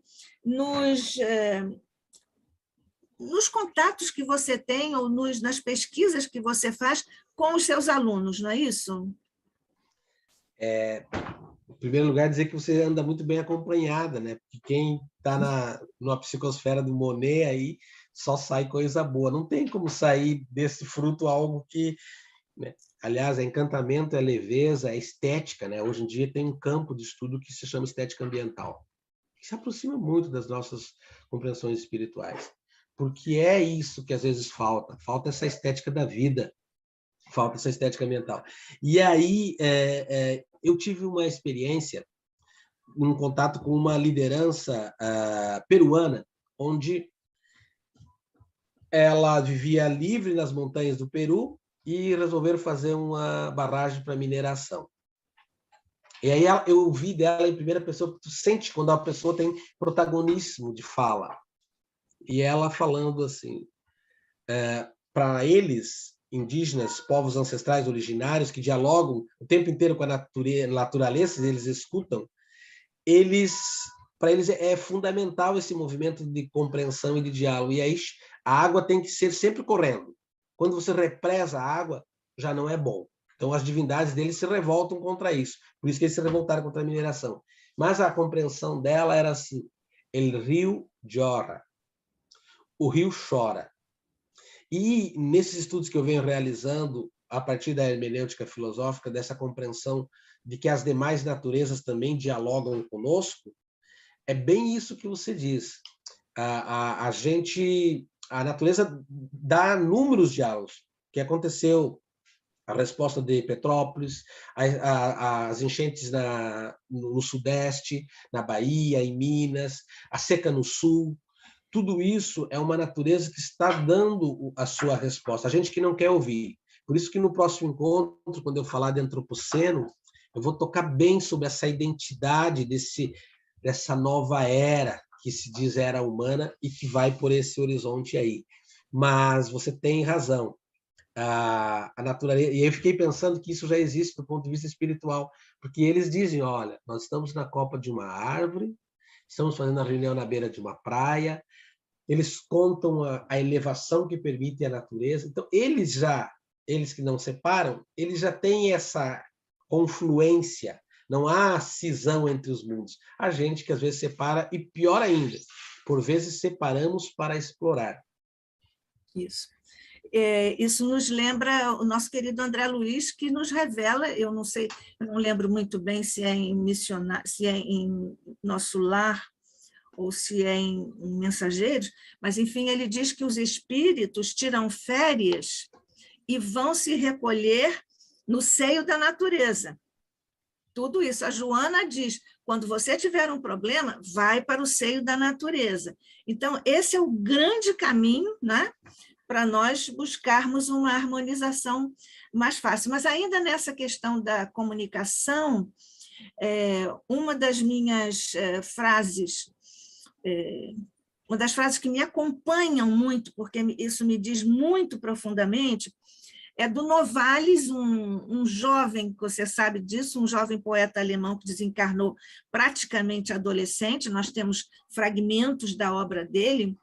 nos contatos que você tem ou nas pesquisas que você faz com os seus alunos, não é isso? Em primeiro lugar, dizer que você anda muito bem acompanhada, né? Porque quem está numa psicosfera do Monet aí só sai coisa boa. Não tem como sair desse fruto algo que, né? Aliás, é encantamento, é leveza, é estética, né? Hoje em dia tem um campo de estudo que se chama estética ambiental, que se aproxima muito das nossas compreensões espirituais. Porque é isso que às vezes falta essa estética da vida, falta essa estética ambiental. E aí eu tive uma experiência, um contato com uma liderança peruana, onde ela vivia livre nas montanhas do Peru e resolveram fazer uma barragem para mineração. E aí eu ouvi dela em primeira pessoa, tu sente quando a pessoa tem protagonismo de fala. E ela falando assim, para eles, indígenas, povos ancestrais originários, que dialogam o tempo inteiro com a natureza, eles escutam, para eles é fundamental esse movimento de compreensão e de diálogo. E aí a água tem que ser sempre correndo. Quando você represa a água, já não é bom. Então as divindades deles se revoltam contra isso. Por isso que eles se revoltaram contra a mineração. Mas a compreensão dela era assim: el rio llora, o rio chora. E nesses estudos que eu venho realizando, a partir da hermenêutica filosófica, dessa compreensão de que as demais naturezas também dialogam conosco, é bem isso que você diz. A natureza dá números diálogos. O que aconteceu, a resposta de Petrópolis, as enchentes no Sudeste, na Bahia, em Minas, a seca no Sul, tudo isso é uma natureza que está dando a sua resposta. A gente que não quer ouvir. Por isso que no próximo encontro, quando eu falar de antropoceno, eu vou tocar bem sobre essa identidade dessa nova era que se diz era humana e que vai por esse horizonte aí. Mas você tem razão. A natureza, e eu fiquei pensando que isso já existe do ponto de vista espiritual, porque eles dizem, olha, nós estamos na copa de uma árvore, estamos fazendo a reunião na beira de uma praia, eles contam a elevação que permite a natureza. Então, eles que não separam, eles já têm essa confluência, não há cisão entre os mundos. A gente que às vezes separa, e pior ainda, por vezes separamos para explorar. Isso. Isso nos lembra o nosso querido André Luiz, que nos revela, eu não sei, eu não lembro muito bem se é em Nosso Lar ou se é em Mensageiros, mas, enfim, ele diz que os espíritos tiram férias e vão se recolher no seio da natureza. Tudo isso. A Joana diz, quando você tiver um problema, vai para o seio da natureza. Então, esse é o grande caminho, né, para nós buscarmos uma harmonização mais fácil. Mas ainda nessa questão da comunicação, uma das minhas frases, uma das frases que me acompanham muito, porque isso me diz muito profundamente, é do Novalis, um jovem, você sabe disso, um jovem poeta alemão que desencarnou praticamente adolescente, nós temos fragmentos da obra dele.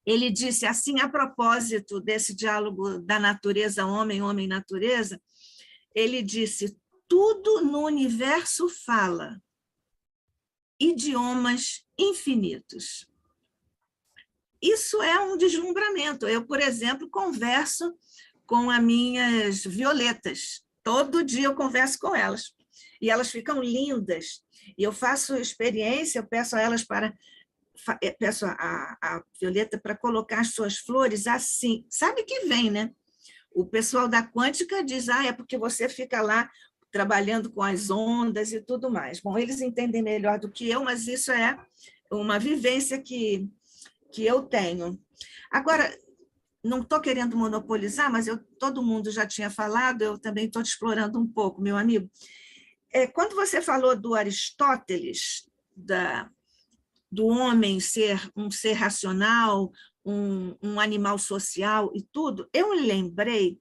Ele disse assim, a propósito desse diálogo da natureza, homem, homem-natureza, ele disse, tudo no universo fala, idiomas infinitos. Isso é um deslumbramento. Eu, por exemplo, converso com as minhas violetas. Todo dia eu converso com elas. E elas ficam lindas. E eu faço experiência, eu peço a elas peço a Violeta para colocar as suas flores assim. Sabe que vem, né? O pessoal da quântica diz, é porque você fica lá trabalhando com as ondas e tudo mais. Bom, eles entendem melhor do que eu, mas isso é uma vivência que eu tenho. Agora, não estou querendo monopolizar, mas todo mundo já tinha falado, eu também estou te explorando um pouco, meu amigo. Quando você falou do Aristóteles, do homem ser um ser racional, um animal social e tudo, eu lembrei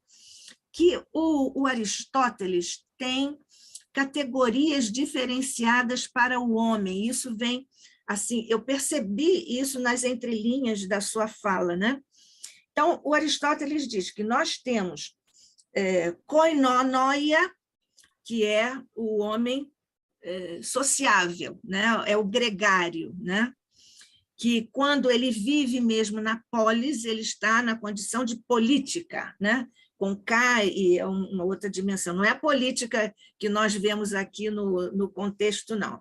que o Aristóteles tem categorias diferenciadas para o homem. Isso vem assim, eu percebi isso nas entrelinhas da sua fala, né? Então, o Aristóteles diz que nós temos koinonoia, que é o homem sociável, né? É o gregário, né? Que quando ele vive mesmo na polis, ele está na condição de política, né? Com K e uma outra dimensão. Não é a política que nós vemos aqui no contexto, não.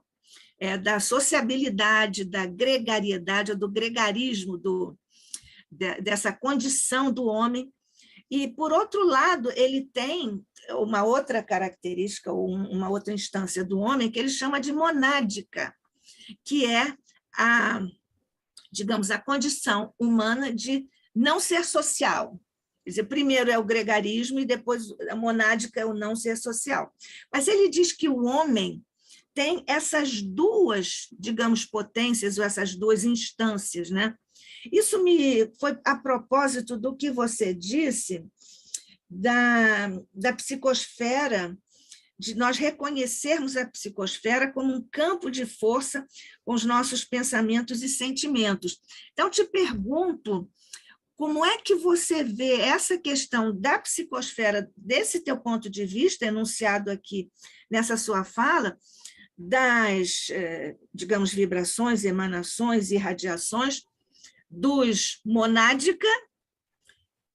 É da sociabilidade, da gregariedade, do gregarismo, dessa condição do homem. E, por outro lado, ele tem uma outra característica, ou uma outra instância do homem, que ele chama de monádica, que é digamos, a condição humana de não ser social. Quer dizer, primeiro é o gregarismo e depois a monádica é o não ser social. Mas ele diz que o homem tem essas duas, digamos, potências, ou essas duas instâncias, né? Isso foi a propósito do que você disse da psicosfera, de nós reconhecermos a psicosfera como um campo de força com os nossos pensamentos e sentimentos. Então, te pergunto, como é que você vê essa questão da psicosfera, desse teu ponto de vista, enunciado aqui nessa sua fala, das, digamos, vibrações, emanações e radiações dos monádica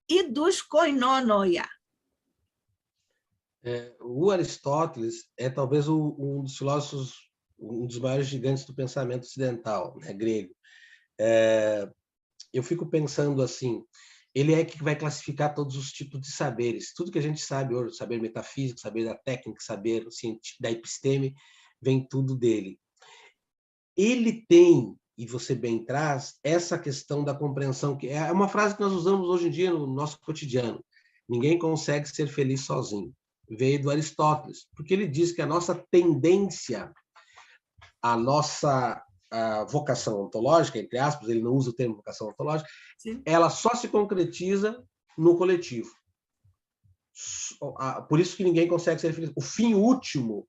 e dos koinonoia? O Aristóteles é talvez um dos filósofos, um dos maiores gigantes do pensamento ocidental, né, grego. Eu fico pensando assim, ele é que vai classificar todos os tipos de saberes. Tudo que a gente sabe hoje, saber metafísico, saber da técnica, saber da episteme, vem tudo dele. Ele tem, e você bem traz, essa questão da compreensão, que é uma frase que nós usamos hoje em dia no nosso cotidiano. Ninguém consegue ser feliz sozinho. Veio do Aristóteles, porque ele diz que a nossa tendência, a nossa vocação ontológica, entre aspas, ele não usa o termo vocação ontológica, sim, ela só se concretiza no coletivo. Por isso que ninguém consegue ser feliz. O fim último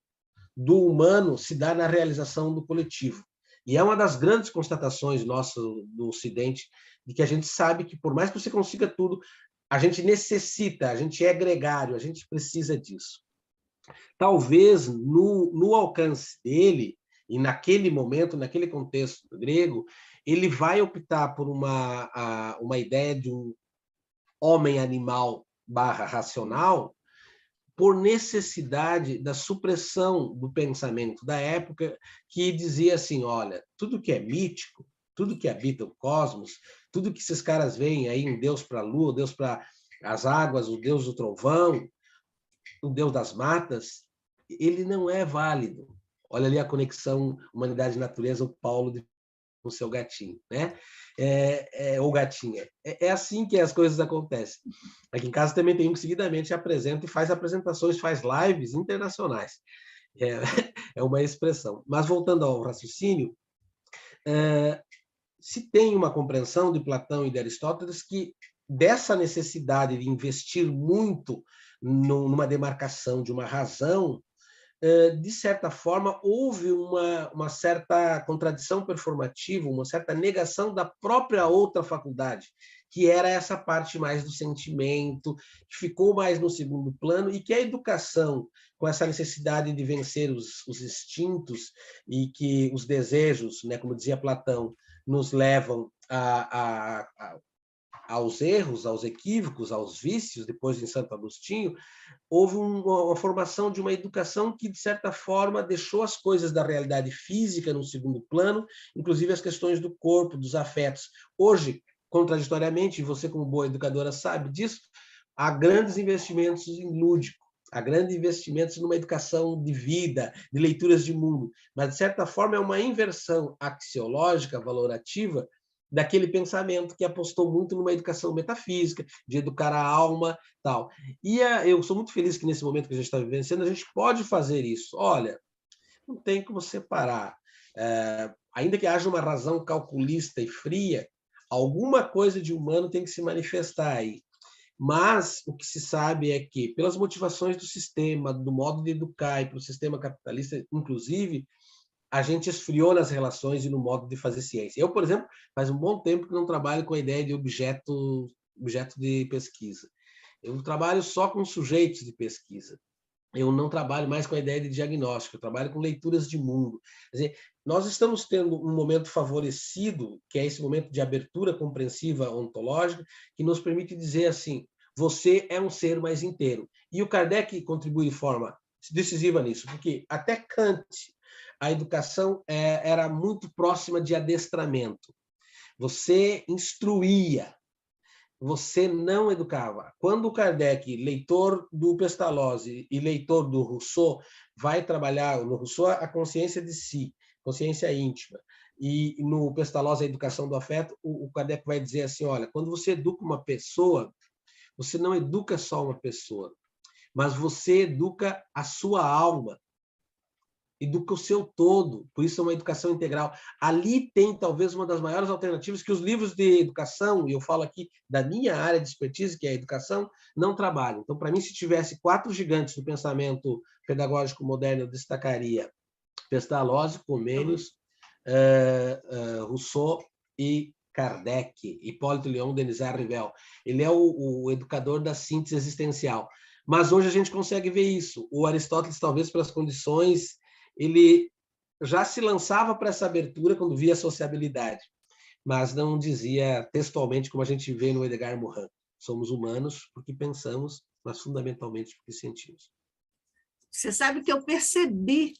do humano se dá na realização do coletivo. E é uma das grandes constatações nossas do Ocidente, de que a gente sabe que, por mais que você consiga tudo, a gente necessita, a gente é gregário, a gente precisa disso. Talvez no alcance dele, e naquele momento, naquele contexto grego, ele vai optar por uma ideia de um homem-animal /racional, por necessidade da supressão do pensamento da época, que dizia assim, olha, tudo que é mítico, tudo que habita o cosmos, tudo que esses caras veem aí, um deus para a lua, um deus para as águas, o deus do trovão, o deus das matas, ele não é válido. Olha ali a conexão humanidade-natureza, o Paulo com o seu gatinho, né? Ou gatinha. É assim que as coisas acontecem. Aqui em casa também tem um que seguidamente apresenta e faz apresentações, faz lives internacionais. É uma expressão. Mas voltando ao raciocínio, se tem uma compreensão de Platão e de Aristóteles que dessa necessidade de investir muito numa demarcação de uma razão, de certa forma, houve uma certa contradição performativa, uma certa negação da própria outra faculdade, que era essa parte mais do sentimento, que ficou mais no segundo plano, e que a educação, com essa necessidade de vencer os instintos e que os desejos, né, como dizia Platão, nos levam aos erros, aos equívocos, aos vícios, depois em Santo Agostinho, houve uma formação de uma educação que, de certa forma, deixou as coisas da realidade física no segundo plano, inclusive as questões do corpo, dos afetos. Hoje, contraditoriamente, e você como boa educadora sabe disso, há grandes investimentos em lúdico, há grandes investimentos numa educação de vida, de leituras de mundo, mas, de certa forma, é uma inversão axiológica, valorativa, daquele pensamento que apostou muito numa educação metafísica, de educar a alma, tal. E eu sou muito feliz que nesse momento que a gente está vivenciando, a gente pode fazer isso. Olha, não tem como separar. Ainda que haja uma razão calculista e fria, alguma coisa de humano tem que se manifestar aí. Mas o que se sabe é que, pelas motivações do sistema, do modo de educar e para o sistema capitalista, inclusive, a gente esfriou nas relações e no modo de fazer ciência. Eu, por exemplo, faz um bom tempo que não trabalho com a ideia de objeto de pesquisa. Eu trabalho só com sujeitos de pesquisa. Eu não trabalho mais com a ideia de diagnóstico, eu trabalho com leituras de mundo. Quer dizer, nós estamos tendo um momento favorecido, que é esse momento de abertura compreensiva ontológica, que nos permite dizer assim, você é um ser mais inteiro. E o Kardec contribui de forma decisiva nisso, porque até Kant, a educação era muito próxima de adestramento. Você instruía, você não educava. Quando o Kardec, leitor do Pestalozzi e leitor do Rousseau, vai trabalhar no Rousseau a consciência de si, consciência íntima, e no Pestalozzi a educação do afeto, o Kardec vai dizer assim, olha, quando você educa uma pessoa, você não educa só uma pessoa, mas você educa a sua alma, educa o seu todo, por isso é uma educação integral. Ali tem talvez uma das maiores alternativas que os livros de educação, e eu falo aqui da minha área de expertise, que é a educação, não trabalham. Então, para mim, se tivesse 4 gigantes do pensamento pedagógico moderno, eu destacaria Pestalozzi, Comênios, Rousseau e Kardec, Hipólito Leon Denisard Rivel. Ele é o educador da síntese existencial. Mas hoje a gente consegue ver isso. O Aristóteles, talvez pelas condições, ele já se lançava para essa abertura quando via a sociabilidade, mas não dizia textualmente como a gente vê no Edgar Morin. Somos humanos porque pensamos, mas fundamentalmente porque sentimos. Você sabe que eu percebi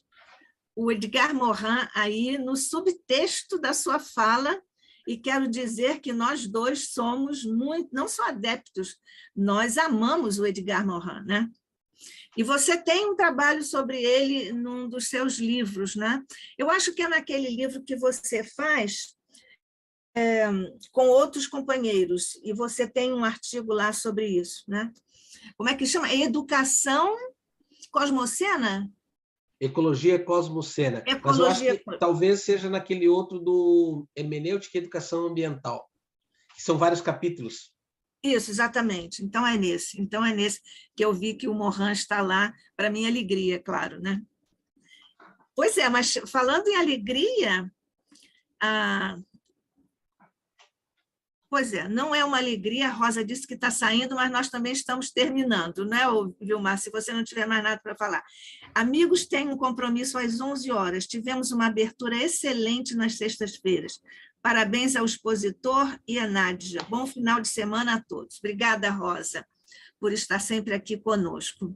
o Edgar Morin aí no subtexto da sua fala, e quero dizer que nós dois somos muito, não só adeptos, nós amamos o Edgar Morin, né? E você tem um trabalho sobre ele num dos seus livros, né? Eu acho que é naquele livro que você faz com outros companheiros, e você tem um artigo lá sobre isso, né? Como é que chama? Educação Cosmocena? Ecologia Cosmocena. Ecologia. Mas eu acho que talvez seja naquele outro do Hermenêutica e Educação Ambiental, que são vários capítulos. Isso, exatamente. Então é nesse que eu vi que o Morin está lá, para minha alegria, claro, né? Pois é, mas falando em alegria, pois é, não é uma alegria, a Rosa disse que está saindo, mas nós também estamos terminando, né, Vilmar, se você não tiver mais nada para falar. Amigos, têm um compromisso às 11 horas, tivemos uma abertura excelente nas sextas-feiras. Parabéns ao expositor e a Nádia. Bom final de semana a todos. Obrigada, Rosa, por estar sempre aqui conosco.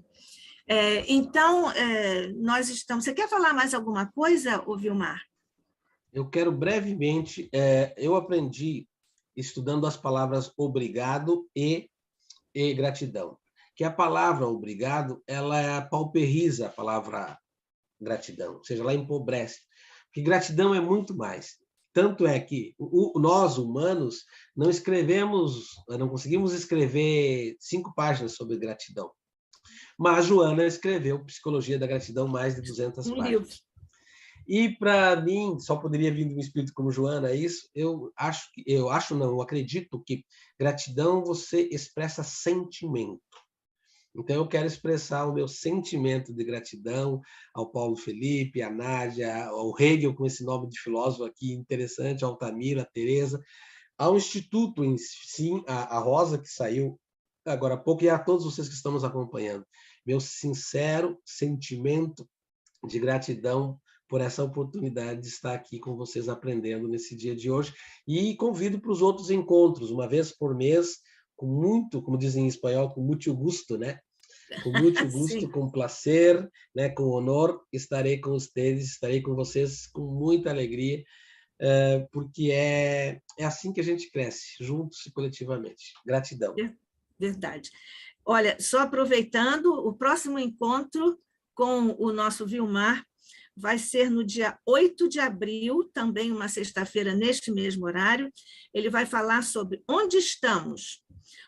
Então, nós estamos... Você quer falar mais alguma coisa, Vilmar? Eu quero brevemente... eu aprendi estudando as palavras obrigado e gratidão. Que a palavra obrigado, ela pauperiza a palavra gratidão, ou seja, ela empobrece. Porque gratidão é muito mais. Tanto é que nós, humanos, não conseguimos escrever 5 páginas sobre gratidão. Mas Joana escreveu Psicologia da Gratidão, mais de 200 páginas. Livro. E, para mim, só poderia vir de um espírito como Joana isso, eu acredito que gratidão você expressa sentimento. Então, eu quero expressar o meu sentimento de gratidão ao Paulo Felipe, à Nádia, ao Hegel, com esse nome de filósofo aqui interessante, ao Altamira, à Tereza, ao Instituto em si, a Rosa, que saiu agora há pouco, e a todos vocês que estão nos acompanhando. Meu sincero sentimento de gratidão por essa oportunidade de estar aqui com vocês aprendendo nesse dia de hoje. E convido para os outros encontros, uma vez por mês, com muito, como dizem em espanhol, com muito gusto, né? Com muito gusto, com prazer, né? Com honor, estarei com vocês, estarei com vocês com muita alegria, porque é assim que a gente cresce, juntos e coletivamente. Gratidão. Verdade. Olha, só aproveitando, o próximo encontro com o nosso Vilmar vai ser no dia 8 de abril, também uma sexta-feira, neste mesmo horário. Ele vai falar sobre onde estamos,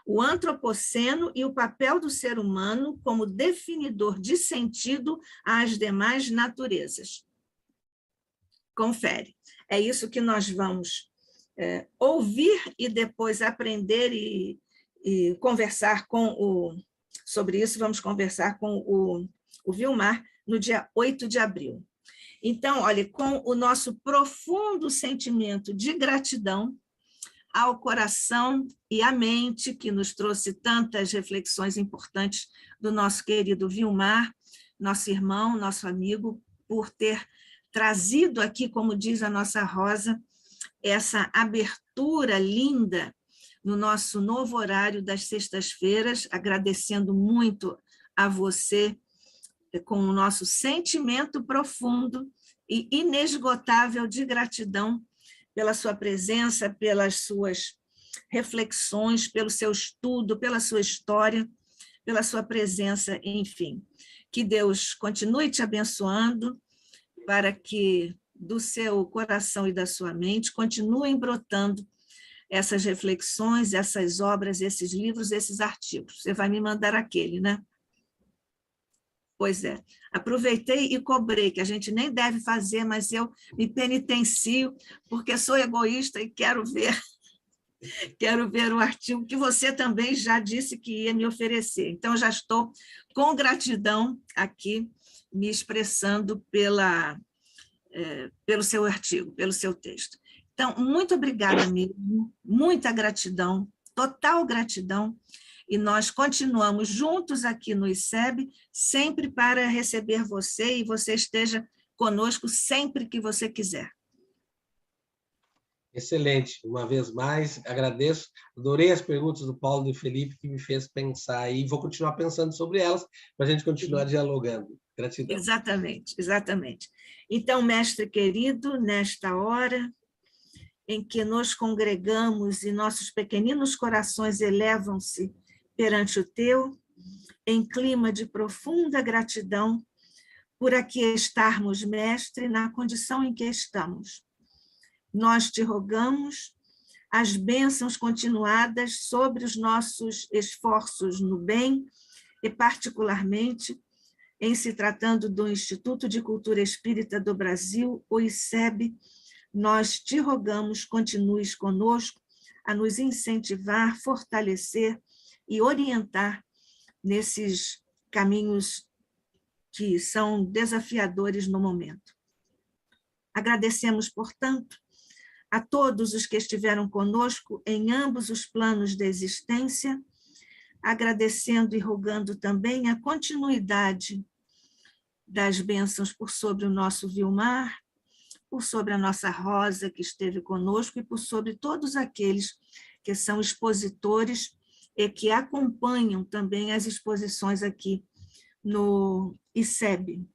o antropoceno e o papel do ser humano como definidor de sentido às demais naturezas. Confere. É isso que nós vamos ouvir e depois aprender e conversar sobre isso, vamos conversar com o Vilmar no dia 8 de abril. Então, olha, com o nosso profundo sentimento de gratidão ao coração e à mente, que nos trouxe tantas reflexões importantes do nosso querido Vilmar, nosso irmão, nosso amigo, por ter trazido aqui, como diz a nossa Rosa, essa abertura linda no nosso novo horário das sextas-feiras, agradecendo muito a você, com o nosso sentimento profundo e inesgotável de gratidão pela sua presença, pelas suas reflexões, pelo seu estudo, pela sua história, pela sua presença, enfim. Que Deus continue te abençoando para que do seu coração e da sua mente continuem brotando essas reflexões, essas obras, esses livros, esses artigos. Você vai me mandar aquele, né? Pois é. Aproveitei e cobrei, que a gente nem deve fazer, mas eu me penitencio, porque sou egoísta e quero ver o artigo que você também já disse que ia me oferecer. Então, já estou com gratidão aqui, me expressando pelo seu artigo, pelo seu texto. Então, muito obrigada mesmo, muita gratidão, total gratidão, e nós continuamos juntos aqui no ICEB, sempre para receber você, e você esteja conosco sempre que você quiser. Excelente. Uma vez mais, agradeço. Adorei as perguntas do Paulo e do Felipe, que me fez pensar, e vou continuar pensando sobre elas, para a gente continuar dialogando. Gratidão. Exatamente, exatamente. Então, mestre querido, nesta hora em que nos congregamos e nossos pequeninos corações elevam-se perante o teu, em clima de profunda gratidão por aqui estarmos, mestre, na condição em que estamos. Nós te rogamos as bênçãos continuadas sobre os nossos esforços no bem, e particularmente em se tratando do Instituto de Cultura Espírita do Brasil, o ICEB, nós te rogamos, continues conosco a nos incentivar, fortalecer e orientar nesses caminhos que são desafiadores no momento. Agradecemos, portanto, a todos os que estiveram conosco em ambos os planos da existência, agradecendo e rogando também a continuidade das bênçãos por sobre o nosso Vilmar, por sobre a nossa Rosa, que esteve conosco, e por sobre todos aqueles que são expositores e que acompanham também as exposições aqui no ICEB.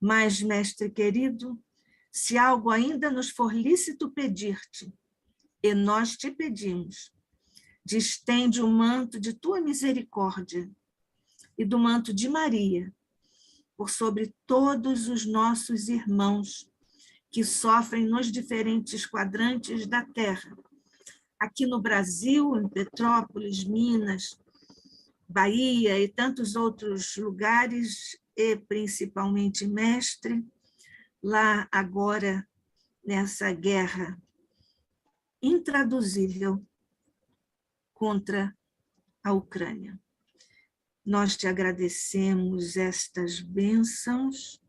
Mas, mestre querido, se algo ainda nos for lícito pedir-te, e nós te pedimos, distende o manto de tua misericórdia e do manto de Maria por sobre todos os nossos irmãos que sofrem nos diferentes quadrantes da Terra, aqui no Brasil, em Petrópolis, Minas, Bahia e tantos outros lugares, e principalmente, mestre, lá agora, nessa guerra intraduzível contra a Ucrânia. Nós te agradecemos estas bênçãos,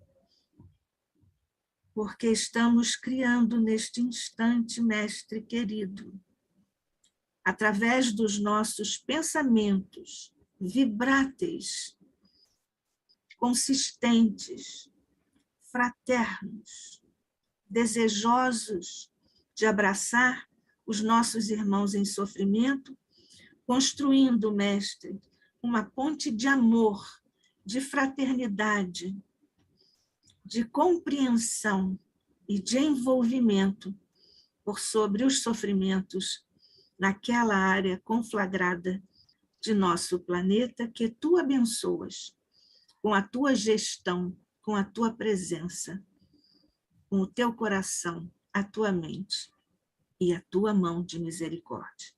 porque estamos criando neste instante, mestre querido, através dos nossos pensamentos vibráteis, consistentes, fraternos, desejosos de abraçar os nossos irmãos em sofrimento, construindo, mestre, uma ponte de amor, de fraternidade, de compreensão e de envolvimento por sobre os sofrimentos naquela área conflagrada de nosso planeta que tu abençoas com a tua gestão, com a tua presença, com o teu coração, a tua mente e a tua mão de misericórdia.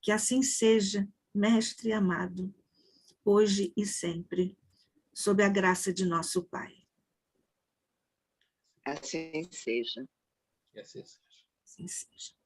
Que assim seja, mestre amado, hoje e sempre, sob a graça de nosso Pai. Assim seja. Que assim seja. Assim seja.